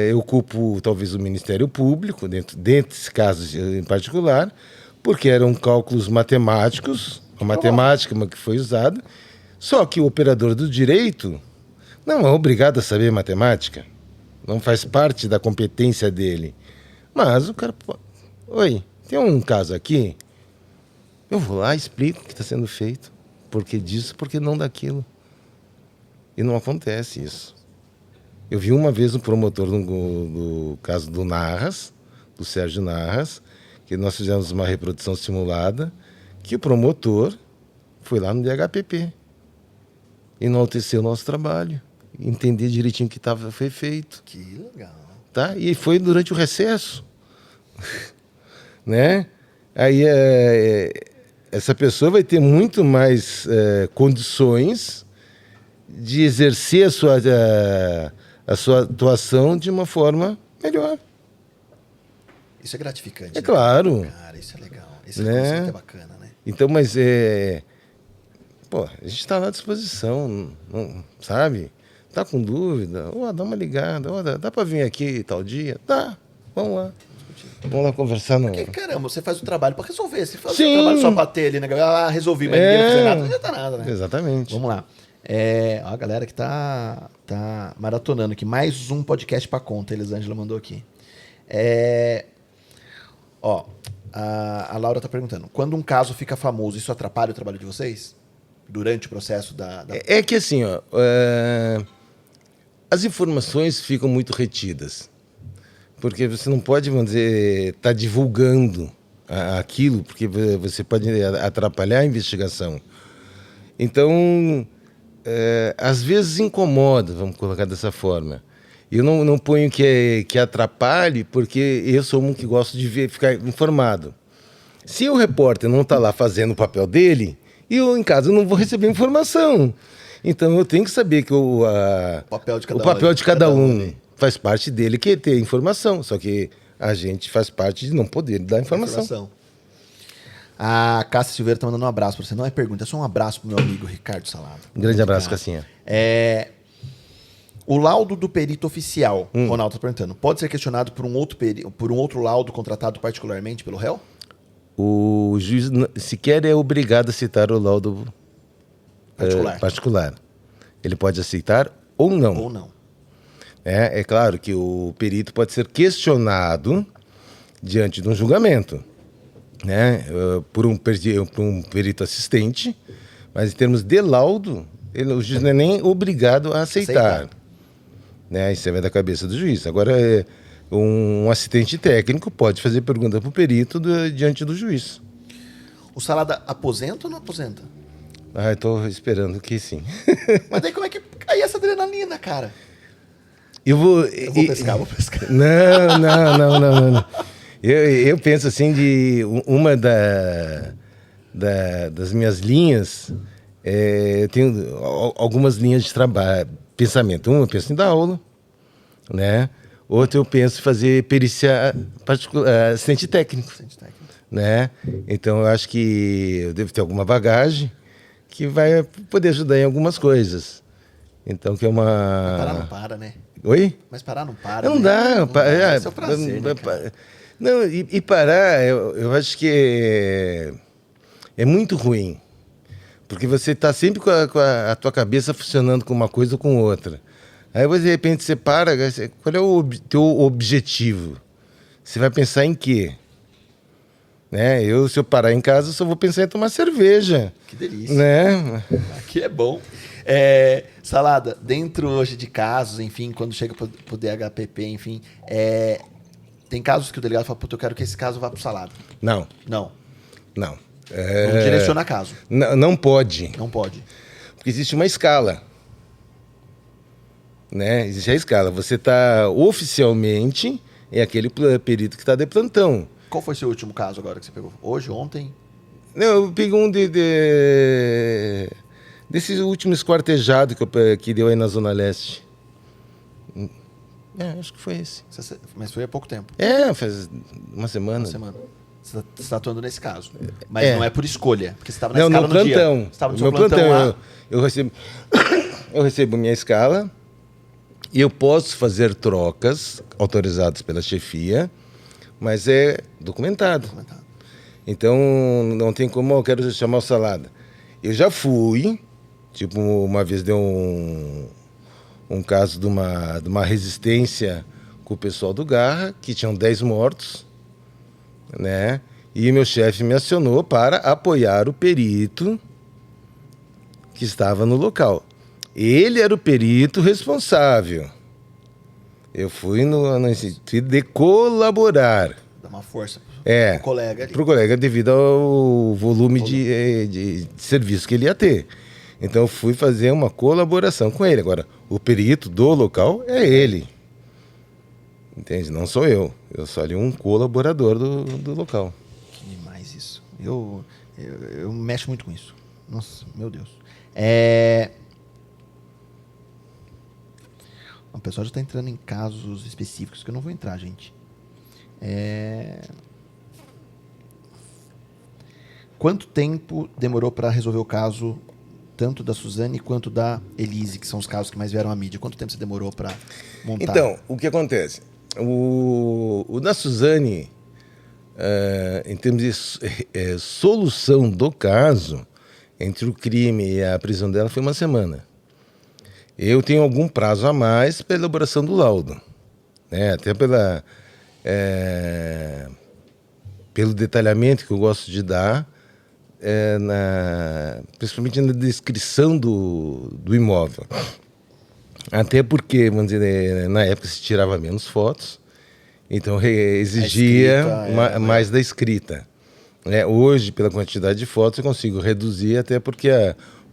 eu culpo talvez o Ministério Público, dentro desse caso em particular, porque eram cálculos matemáticos, a matemática que foi usada, só que o operador do direito não é obrigado a saber matemática, não faz parte da competência dele. Mas o cara, oi, tem um caso aqui, eu vou lá e explico o que está sendo feito, por que disso, por que não daquilo. E não acontece isso. Eu vi uma vez um promotor do caso do Narras, do Sérgio Narras, que nós fizemos uma reprodução simulada, que o promotor foi lá no DHPP, enalteceu o nosso trabalho, entender direitinho o que foi feito. Que legal. Tá? E foi durante o recesso. Né? Aí essa pessoa vai ter muito mais condições de exercer a sua atuação de uma forma melhor. Isso é gratificante. É né? Claro. Cara, isso é legal. Esse Né? conceito é bacana, né? Então, mas pô, a gente está à disposição, não, sabe? Tá com dúvida? Dá uma ligada. Dá para vir aqui tal dia? Dá. Vamos lá. Vamos lá conversar. Porque, caramba, você faz o trabalho para resolver. Você faz Sim. o trabalho só para ter ali, né? Resolvi, mas ninguém vai fazer nada. Não adianta nada, né? Exatamente. Vamos lá. A galera que tá maratonando aqui. Mais um podcast para conta. Elisângela mandou aqui. A Laura tá perguntando. Quando um caso fica famoso, isso atrapalha o trabalho de vocês? Durante o processo da... É que assim, as informações ficam muito retidas. Porque você não pode, vamos dizer, estar divulgando aquilo, porque você pode atrapalhar a investigação. Então, às vezes incomoda, vamos colocar dessa forma. Eu não ponho que atrapalhe, porque eu sou um que gosto de ficar informado. Se o repórter não está lá fazendo o papel dele, eu em casa não vou receber informação. Então eu tenho que saber que o papel de cada um faz parte dele, que é ter informação. Só que a gente faz parte de não poder dar informação. A Cássia Silveira está mandando um abraço para você. Não é pergunta, é só um abraço para o meu amigo Ricardo Salado. Um grande abraço, Cassinha. O laudo do perito oficial, Ronaldo está perguntando, pode ser questionado por um outro laudo contratado particularmente pelo réu? O juiz sequer é obrigado a citar o laudo particular. Ele pode aceitar ou não. Ou não. É claro que o perito pode ser questionado diante de um julgamento, né? Por um perito assistente, mas em termos de laudo, o juiz não é nem obrigado a aceitar. Né? Isso vai da cabeça do juiz. Agora, um assistente técnico pode fazer pergunta para o perito diante do juiz. O Salada aposenta ou não aposenta? Estou esperando que sim. Mas daí como é que... Aí essa adrenalina, cara. Eu vou pescar. Não. Eu penso assim, uma das minhas linhas, eu tenho algumas linhas de trabalho, pensamento. Uma eu penso em dar aula, né? Outra eu penso em fazer perícia particular, assistente técnico. Né? Então eu acho que eu devo ter alguma bagagem que vai poder ajudar em algumas coisas. Então que é uma... Mas parar não para, né? Oi? Mas parar não para. Não né? dá. Esse é o prazer, né, cara? Não, e parar, eu acho que é muito ruim. Porque você está sempre com a tua cabeça funcionando com uma coisa ou com outra. Aí, de repente, você para, qual é o teu objetivo? Você vai pensar em quê? Né? Se eu parar em casa, eu só vou pensar em tomar cerveja. Que delícia. Né? Aqui é bom. Salada, dentro hoje de casos, enfim, quando chega pro DHPP, enfim, tem casos que o delegado fala, puta, eu quero que esse caso vá pro Salada. Não. Não. Não. Não direciona caso. Não pode. Não pode. Porque existe uma escala. Né? Existe a escala. Você está oficialmente aquele perito que está de plantão. Qual foi o seu último caso agora que você pegou? Hoje, ontem? Não, eu peguei um desse último esquartejado que deu aí na Zona Leste. Acho que foi esse. Mas foi há pouco tempo. Faz uma semana. Uma semana. Você está atuando nesse caso. Mas não é por escolha, porque você estava na não, escala no no plantão. dia. Você estava no seu plantão lá. Eu recebo minha escala e eu posso fazer trocas autorizadas pela chefia, mas é documentado. Então, não tem como, eu quero chamar o Salada. Eu já fui, tipo, uma vez deu um caso de uma resistência com o pessoal do Garra, que tinham 10 mortos, né? E meu chefe me acionou para apoiar o perito que estava no local. Ele era o perito responsável. Eu fui no sentido de colaborar. Dá uma força pro colega ali. Pro colega devido ao volume de serviço que ele ia ter. Então eu fui fazer uma colaboração com ele. Agora, o perito do local é ele. Entende? Não sou eu. Eu sou ali um colaborador do local. Que demais isso. Eu mexo muito com isso. Nossa, meu Deus. O pessoal já está entrando em casos específicos que eu não vou entrar, gente. Quanto tempo demorou para resolver o caso, tanto da Suzane quanto da Elise, que são os casos que mais vieram à mídia? Quanto tempo você demorou para montar? Então, o que acontece? O da Suzane, em termos de solução do caso, entre o crime e a prisão dela, foi uma semana. Eu tenho algum prazo a mais para a elaboração do laudo, né? Até pelo detalhamento que eu gosto de dar, principalmente na descrição do imóvel. Até porque, vamos dizer, na época se tirava menos fotos, então exigia mais da escrita. Hoje, pela quantidade de fotos, eu consigo reduzir, até porque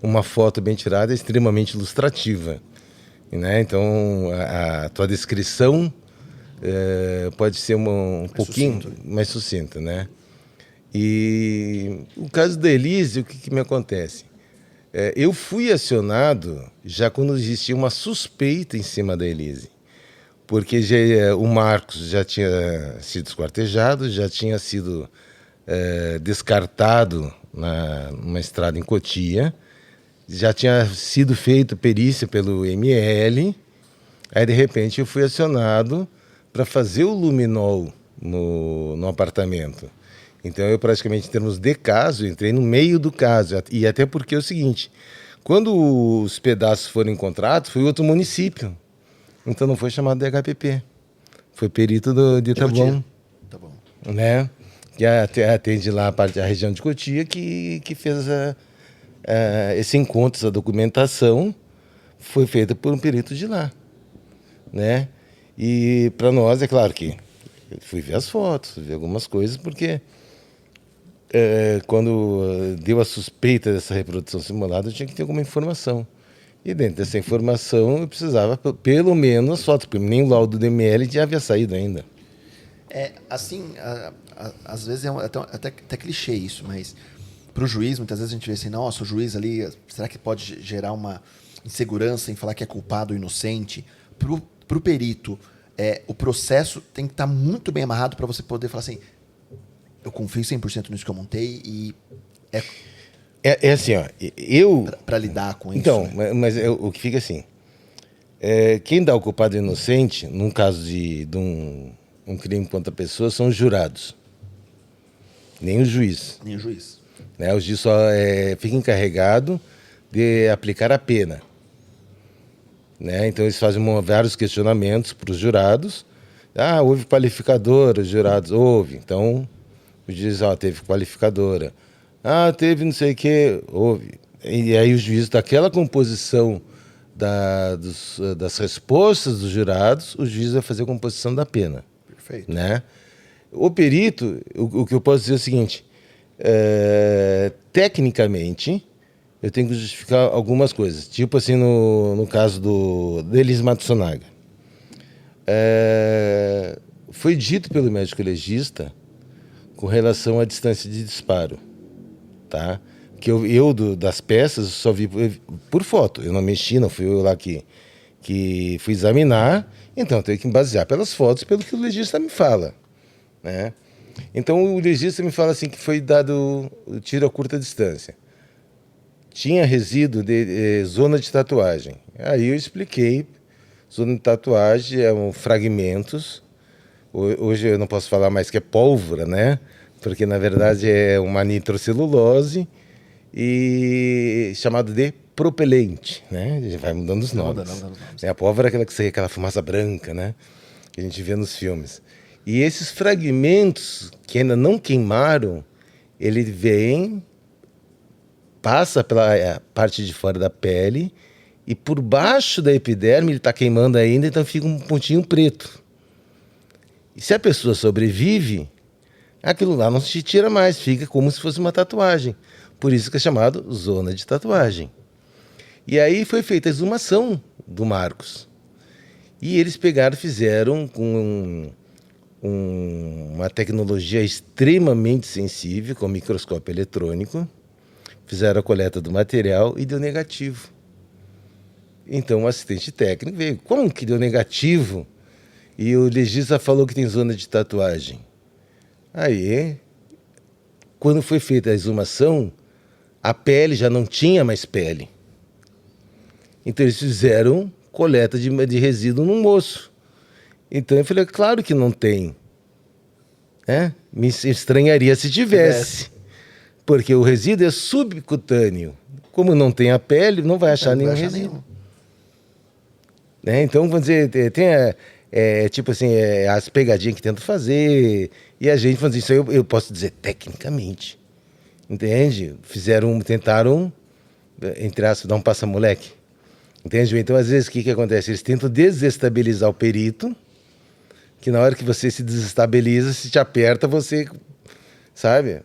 uma foto bem tirada é extremamente ilustrativa. Né? Então, a tua descrição pode ser um pouquinho mais sucinta. Né? E o caso da Elise, o que me acontece? Eu fui acionado já quando existia uma suspeita em cima da Elise, porque o Marcos já tinha sido esquartejado, já tinha sido descartado numa estrada em Cotia, já tinha sido feita perícia pelo ML, aí de repente eu fui acionado para fazer o luminol no apartamento. Então eu praticamente, em termos de caso, entrei no meio do caso, e até porque é o seguinte, quando os pedaços foram encontrados, foi outro município, então não foi chamado de DHPP, foi perito de Taboão, né? Que atende lá a região de Cotia, que fez esse encontro, essa documentação, foi feita por um perito de lá, né? E para nós, é claro que eu fui ver as fotos, ver algumas coisas, porque quando deu a suspeita dessa reprodução simulada, eu tinha que ter alguma informação. E dentro dessa informação, eu precisava pelo menos fotos, porque nem o laudo do ML já havia saído ainda. Assim, às vezes é até clichê isso, mas para o juiz, muitas vezes a gente vê assim, nossa, o juiz ali, será que pode gerar uma insegurança em falar que é culpado ou inocente? Para o perito, o processo tem que estar muito bem amarrado para você poder falar assim, eu confio 100% nisso que eu montei e assim, ó, eu... Para lidar com isso. Então, né? mas o que fica assim, quem dá o culpado inocente, num caso de um crime contra a pessoa, são os jurados. Nem o juiz. Nem o juiz. né? O juiz só fica encarregado de aplicar a pena, né? Então eles fazem vários questionamentos para os jurados. Houve qualificadora, os jurados, houve. Então o juiz teve qualificadora. Teve não sei o que, houve. E aí o juiz daquela composição das respostas dos jurados, o juiz vai fazer a composição da pena. Perfeito. Né? O perito, o que eu posso dizer é o seguinte, tecnicamente, eu tenho que justificar algumas coisas. Tipo assim, no caso do Elis Matsunaga. Foi dito pelo médico legista com relação à distância de disparo. Tá? Que das peças só vi por foto. Eu não mexi, não fui eu lá que fui examinar. Então, eu tenho que me basear pelas fotos, pelo que o legista me fala. Né? Então, o legista me fala assim que foi dado o tiro a curta distância. Tinha resíduo de zona de tatuagem. Aí eu expliquei. Zona de tatuagem fragmentos. Hoje eu não posso falar mais que é pólvora, né? Porque, na verdade, é uma nitrocelulose e chamado de propelente, né? A gente vai mudando os nomes. A pólvora é aquela que sai aquela fumaça branca, né? Que a gente vê nos filmes. E esses fragmentos que ainda não queimaram, ele vem, passa pela parte de fora da pele e por baixo da epiderme ele está queimando ainda, então fica um pontinho preto. E se a pessoa sobrevive, aquilo lá não se tira mais, fica como se fosse uma tatuagem. Por isso que é chamado zona de tatuagem. E aí foi feita a exumação do Marcos. E eles pegaram e fizeram com uma tecnologia extremamente sensível, com microscópio eletrônico, fizeram a coleta do material e deu negativo. Então o assistente técnico veio, como que deu negativo? E o legista falou que tem zona de tatuagem. Aí, quando foi feita a exumação, a pele já não tinha mais pele. Então eles fizeram coleta de resíduo no moço. Então eu falei, claro que não tem. Me estranharia se tivesse. Porque o resíduo é subcutâneo. Como não tem a pele, não vai achar nenhum resíduo. Então, vamos dizer, tem tipo assim, as pegadinhas que tentam fazer. E a gente faz isso aí, eu posso dizer tecnicamente. Entende? Tentaram, entre aspas, dar um passa-moleque. Entende? Então, às vezes, o que acontece? Eles tentam desestabilizar o perito, que na hora que você se desestabiliza, se te aperta, você, sabe?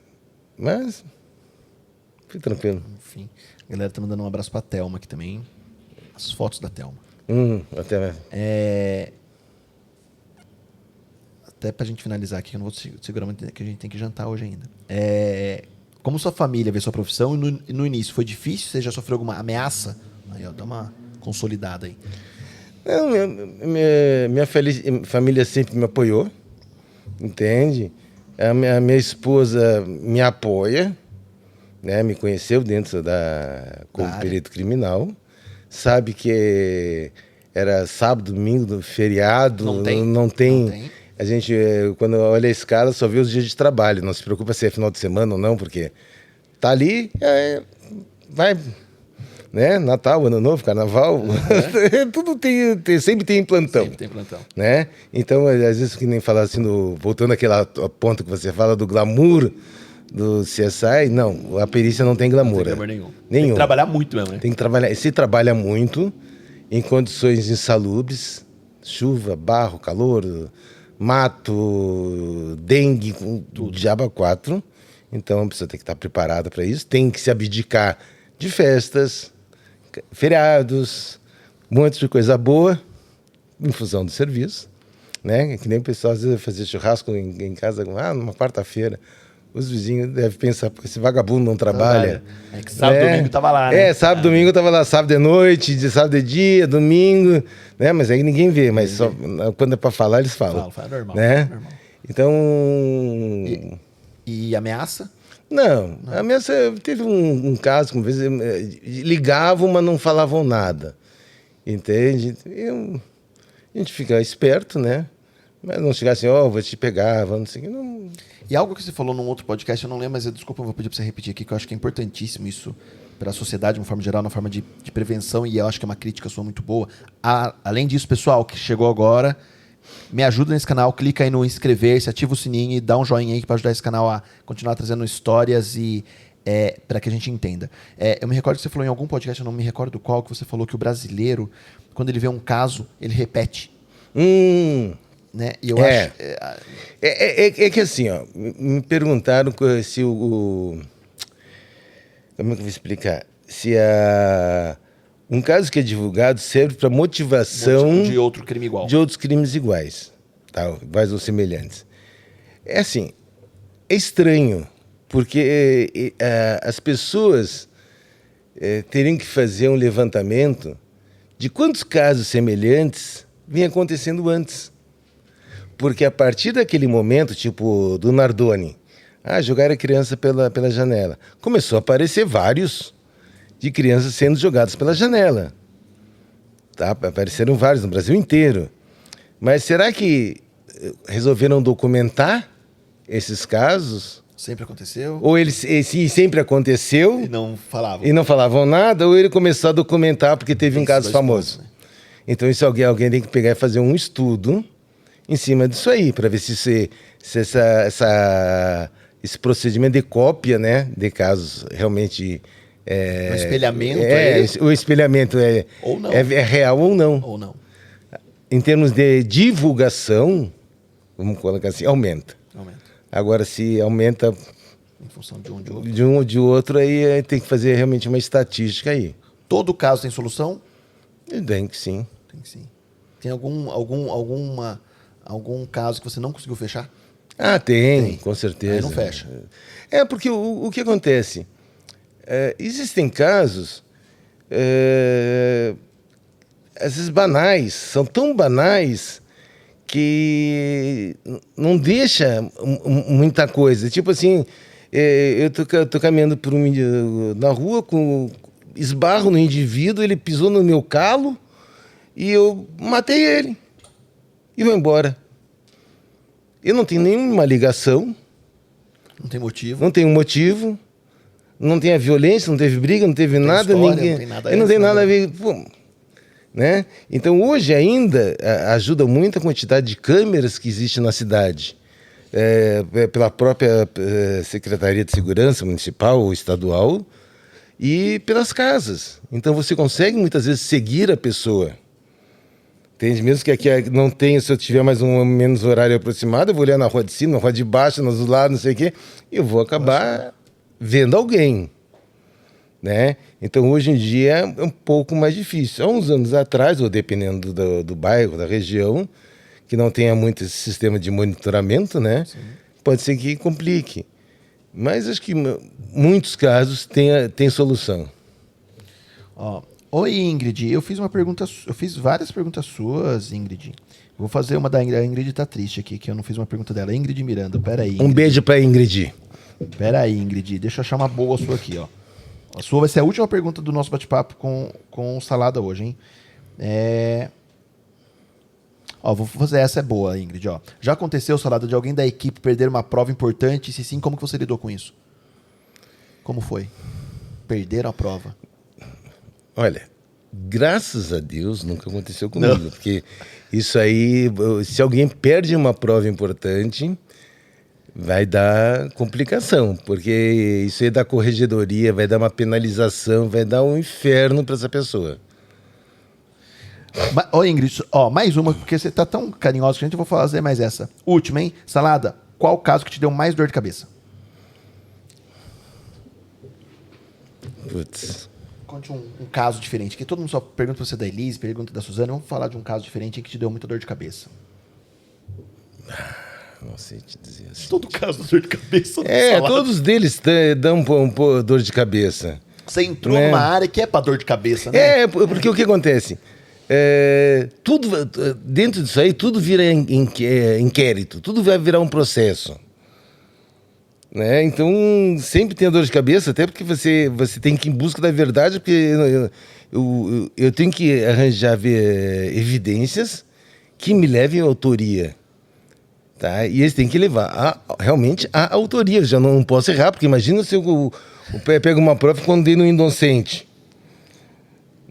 Mas, foi tranquilo. Enfim, a galera tá mandando um abraço pra Thelma aqui também. As fotos da Thelma. Até pra gente finalizar aqui, eu não vou segurar muito, que a gente tem que jantar hoje ainda. Como sua família vê sua profissão e no início foi difícil? Você já sofreu alguma ameaça? Aí, ó, dá uma consolidada aí. Não, minha família sempre me apoiou, entende? A minha esposa me apoia, né? Me conheceu como perito criminal, sabe que era sábado, domingo, feriado, não tem. A gente, quando olha a escala, só vê os dias de trabalho, não se preocupa se é final de semana ou não, porque tá ali, vai... Né? Natal, Ano Novo, Carnaval, tudo sempre tem plantão. Sempre tem plantão. Né? Então, às vezes, que nem falar assim, voltando àquela ponta que você fala do glamour do CSI, não, a perícia não tem glamour. Não tem glamour nenhum. Nenhum. Tem que trabalhar muito mesmo, né? Tem que trabalhar, se trabalha muito, em condições insalubres, chuva, barro, calor, mato, dengue, tudo. Diabo 4. Então, a pessoa tem que estar preparada para isso, tem que se abdicar de festas, feriados, um monte de coisa boa em função do serviço, né? Que nem o pessoal às vezes fazia churrasco em casa, numa quarta-feira, os vizinhos devem pensar, porque esse vagabundo não trabalha. É que sábado e domingo tava lá, né? Sábado e domingo tava lá, sábado de noite, de sábado de dia, domingo, né? Mas aí ninguém vê, mas só quando é para falar eles falam. Fala, normal, né? Normal. Então... E ameaça? Não, a minha teve um caso que uma vez ligavam, mas não falavam nada, entende? A gente fica esperto, né? Mas não chegar assim, ó, vou te pegar, vamos seguir. Não. E algo que você falou num outro podcast, eu não lembro, mas desculpa, eu vou pedir pra você repetir aqui, que eu acho que é importantíssimo isso para a sociedade, de uma forma geral, na forma de prevenção, e eu acho que é uma crítica sua muito boa. Além disso, pessoal, que chegou agora, me ajuda nesse canal, clica aí no inscrever-se, ativa o sininho e dá um joinha aí para ajudar esse canal a continuar trazendo histórias e para que a gente entenda. Eu me recordo que você falou em algum podcast, eu não me recordo qual, que você falou que o brasileiro, quando ele vê um caso, ele repete. Né? E eu acho... É que assim, ó, me perguntaram se como é que eu vou explicar? Se um caso que é divulgado serve para motivação de outro crime igual. De outros crimes iguais, tá? Iguais ou semelhantes. É assim, é estranho, porque as pessoas teriam que fazer um levantamento de quantos casos semelhantes vinham acontecendo antes. Porque a partir daquele momento, tipo do Nardoni, jogaram a criança pela janela, começou a aparecer vários de crianças sendo jogadas pela janela. Tá? Apareceram vários no Brasil inteiro. Mas será que resolveram documentar esses casos? Sempre aconteceu? Ou sempre aconteceu E não falavam. e não falavam nada, ou ele começou a documentar porque teve um caso famoso. Pontos, né? Então isso alguém tem que pegar e fazer um estudo em cima disso aí, para ver se esse procedimento de cópia, né, de casos realmente... O espelhamento o espelhamento ou não. É real ou não. Ou não. Em termos de divulgação, vamos colocar assim, aumenta. Agora, se aumenta em função de um de outro. de um ou de outro, aí tem que fazer realmente uma estatística aí. Todo caso tem solução? Tem que sim. Tem que sim. Tem algum caso que você não conseguiu fechar? Tem, com certeza. Aí não fecha. Porque o que acontece? Existem casos, às vezes banais, são tão banais que não deixa muita coisa. Tipo assim, eu tô caminhando na rua, esbarro no indivíduo, ele pisou no meu calo e eu matei ele e vou embora. Eu não tenho nenhuma ligação. Não tem motivo. Não tem um motivo. Não tem a violência, não teve briga, não teve nada. História, ninguém, não tem nada não tem nada a ver. Pô, né? Então, hoje ainda, ajuda muito a quantidade de câmeras que existe na cidade. Pela própria Secretaria de Segurança Municipal ou Estadual e pelas casas. Então, você consegue, muitas vezes, seguir a pessoa. Entende? Mesmo que aqui não tenha, se eu tiver mais um menos horário aproximado, eu vou olhar na rua de cima, na rua de baixo, nos lados, não sei o quê, e eu vou acabar vendo alguém, né? Então, hoje em dia, é um pouco mais difícil. Há uns anos atrás, ou dependendo do bairro, da região, que não tenha muito esse sistema de monitoramento, né? Sim. Pode ser que complique. Mas acho que muitos casos tem solução. Oi, Ingrid. Eu fiz várias perguntas suas, Ingrid. Vou fazer uma da Ingrid. A Ingrid tá triste aqui, que eu não fiz uma pergunta dela. Ingrid Miranda, peraí. Ingrid. Um beijo pra Ingrid. Peraí, Ingrid. Deixa eu achar uma boa sua aqui, ó. A sua vai ser a última pergunta do nosso bate-papo com o Salada hoje, hein? Vou fazer essa, é boa, Ingrid, ó. Já aconteceu, Salada, de alguém da equipe perder uma prova importante? Se sim, como que você lidou com isso? Como foi? Perderam a prova. Olha, graças a Deus nunca aconteceu comigo. Não. Porque isso aí, se alguém perde uma prova importante, vai dar complicação. Porque isso aí dá corregedoria, vai dar uma penalização, vai dar um inferno para essa pessoa. Ingrid, mais uma, porque você tá tão carinhosa que a gente, eu vou fazer mais essa. Última, hein? Salada, qual o caso que te deu mais dor de cabeça? Putz. Conte um caso diferente, que todo mundo só pergunta pra você da Elise, pergunta da Suzana. Vamos falar de um caso diferente que te deu muita dor de cabeça. Não sei te dizer assim. Todo caso dá dor de cabeça. Todos deles dão um dor de cabeça. Você entrou numa área que é pra dor de cabeça, né? Porque o que acontece? Tudo dentro disso aí, tudo vira inquérito, tudo vai virar um processo. Né? Então, sempre tem a dor de cabeça, até porque você tem que ir em busca da verdade, porque eu tenho que arranjar evidências que me levem à autoria. Tá? E eles têm que levar realmente a autoria. Eu já não posso errar, porque imagina se o pega uma prova e condena um inocente.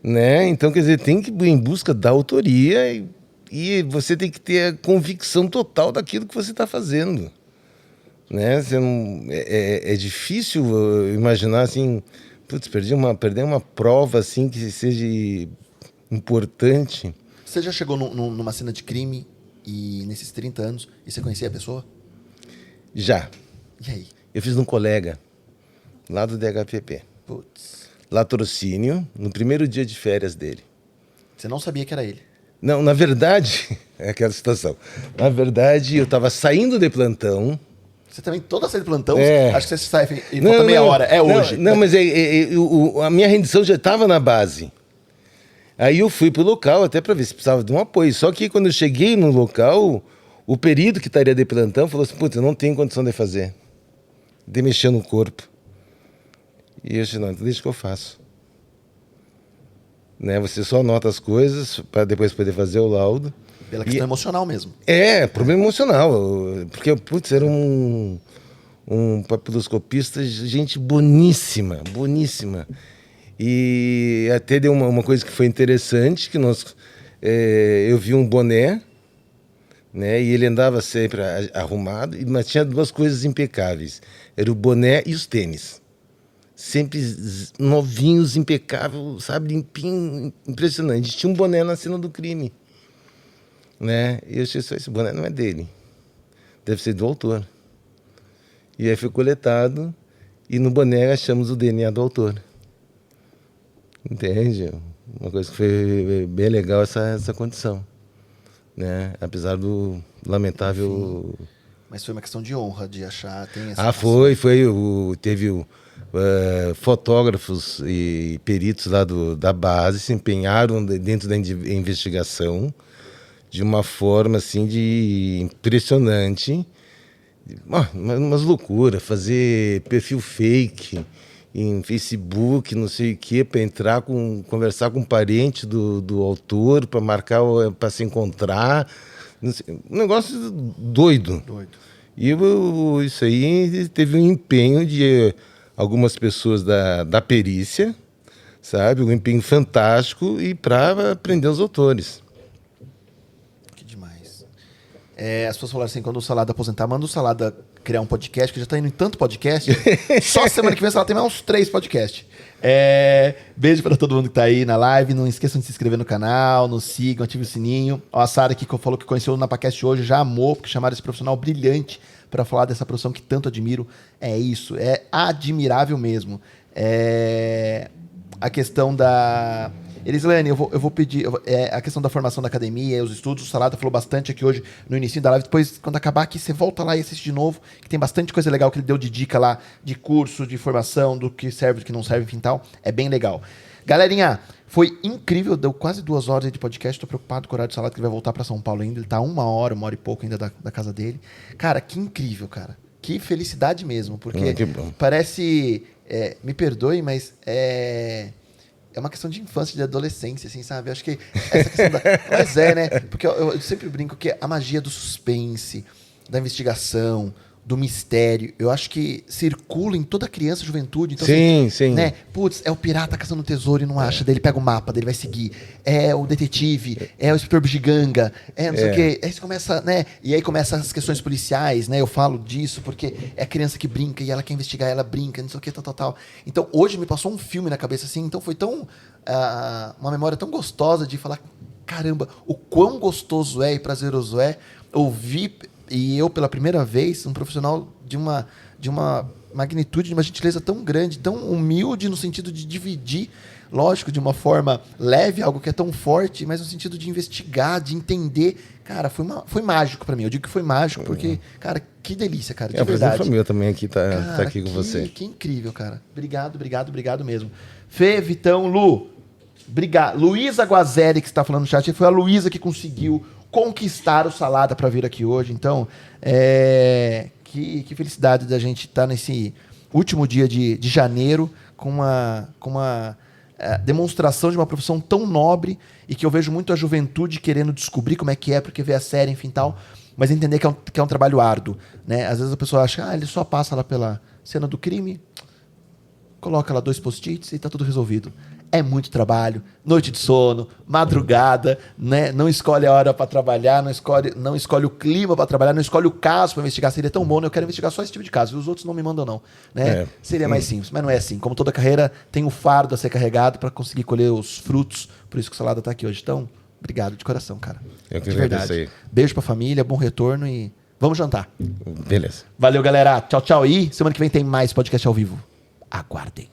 Né? Então, quer dizer, tem que ir em busca da autoria e você tem que ter a convicção total daquilo que você está fazendo. Né? Você não, é difícil imaginar assim, putz, perder uma prova assim que seja importante. Você já chegou numa cena de crime e nesses 30 anos e você conhecia a pessoa? Já. E aí? Eu fiz num colega lá do DHPP. Putz. Latrocínio, no primeiro dia de férias dele. Você não sabia que era ele? Não, na verdade, é aquela situação. Na verdade, eu estava saindo de plantão. Você também, toda saída de plantão, acho que você sai e Não, falta meia não, hora. É hoje. Não, mas a minha rendição já estava na base. Aí eu fui pro local até para ver se precisava de um apoio. Só que quando eu cheguei no local, o perito que estaria de plantão falou assim, putz, eu não tenho condição de fazer. De mexer no corpo. E eu disse, não, então deixa que eu faço. Né? Você só anota as coisas para depois poder fazer o laudo. Pela questão emocional mesmo. Problema emocional. Porque, putz, era um papiloscopista, gente boníssima, boníssima. E até deu uma coisa que foi interessante, que eu vi um boné, né? E ele andava sempre arrumado, mas tinha duas coisas impecáveis. Era o boné e os tênis. Sempre novinhos, impecáveis, sabe, limpinho, impressionante. Tinha um boné na cena do crime. Né? E eu achei só, esse boné não é dele. Deve ser do autor. E aí foi coletado e no boné achamos o DNA do autor. Entende? Uma coisa que foi bem legal essa condição. Né? Apesar do lamentável... Sim. Mas foi uma questão de honra, de achar... Teve fotógrafos e peritos lá da base se empenharam dentro da investigação de uma forma assim impressionante. Umas loucuras, fazer perfil fake em Facebook, não sei o quê, para conversar com um parente do autor, para marcar, para se encontrar. Um negócio doido. E isso aí teve um empenho de algumas pessoas da perícia, sabe? Um empenho fantástico e para prender os autores. Que demais. As pessoas falaram assim, quando o Salada aposentar, manda o Salada criar um podcast, que já tá indo em tanto podcast. Só semana que vem o Salada tem mais uns 3 podcasts. Beijo para todo mundo que tá aí na live. Não esqueçam de se inscrever no canal, nos sigam, ative o sininho. A Sara aqui que falou que conheceu o NapaCast hoje, já amou, porque chamaram esse profissional brilhante para falar dessa profissão que tanto admiro. É isso, é admirável mesmo. A questão da... Elislane, eu vou pedir... a questão da formação da academia, os estudos, o Salada falou bastante aqui hoje no início da live. Depois, quando acabar aqui, você volta lá e assiste de novo, que tem bastante coisa legal que ele deu de dica lá, de curso, de formação, do que serve, do que não serve, enfim, tal. É bem legal. Galerinha, foi incrível, deu quase 2 horas aí de podcast. Tô preocupado com o horário do Salada, que ele vai voltar para São Paulo ainda. Ele tá 1 hora e pouco ainda da casa dele. Cara, que incrível, cara. Que felicidade mesmo, porque que bom. Parece... me perdoe, mas é uma questão de infância, de adolescência, assim, sabe? Eu acho que essa questão da... Mas né? Porque eu sempre brinco que a magia do suspense, da investigação, do mistério, eu acho que circula em toda criança e juventude. Então, sim, assim, sim. Né? Putz, é o pirata caçando o tesouro e não acha, daí ele pega o mapa, daí ele vai seguir. É o detetive, é o inspetor bugiganga, não sei o quê. Aí você começa, né? E aí começam as questões policiais, né? Eu falo disso porque é a criança que brinca e ela quer investigar, ela brinca, não sei o quê, tal. Então, hoje me passou um filme na cabeça, assim, então foi tão... uma memória tão gostosa de falar, caramba, o quão gostoso é e prazeroso é ouvir... E eu, pela primeira vez, um profissional de uma magnitude, de uma gentileza tão grande, tão humilde no sentido de dividir, lógico, de uma forma leve, algo que é tão forte, mas no sentido de investigar, de entender. Cara, foi mágico pra mim. Eu digo que foi mágico porque, cara, que delícia, cara, de verdade. A família também aqui tá aqui com você. Que incrível, cara. Obrigado mesmo. Fê, Vitão, Lu, obrigado. Luísa Guazelli, que está falando no chat, foi a Luísa que conseguiu conquistar o Salada para vir aqui hoje. Então, que felicidade da gente estar nesse último dia de janeiro com uma demonstração de uma profissão tão nobre e que eu vejo muito a juventude querendo descobrir como é que é, porque vê a série, enfim, tal. mas entender que é um trabalho árduo, né? Às vezes a pessoa acha, ele só passa lá pela cena do crime, coloca lá 2 post-its e tá tudo resolvido. É muito trabalho, noite de sono, madrugada, né? Não escolhe a hora para trabalhar, não escolhe o clima para trabalhar, não escolhe o caso para investigar. Seria tão bom, né? Eu quero investigar só esse tipo de caso, os outros não me mandam não, né? Seria mais simples, mas não é assim. Como toda carreira, tem um fardo a ser carregado para conseguir colher os frutos, por isso que o Salada tá aqui hoje. Então, obrigado de coração, cara. Eu que de verdade. agradeço aí. Beijo pra família, bom retorno e vamos jantar. Beleza. Valeu, galera. Tchau, tchau. E semana que vem tem mais podcast ao vivo. Aguardem.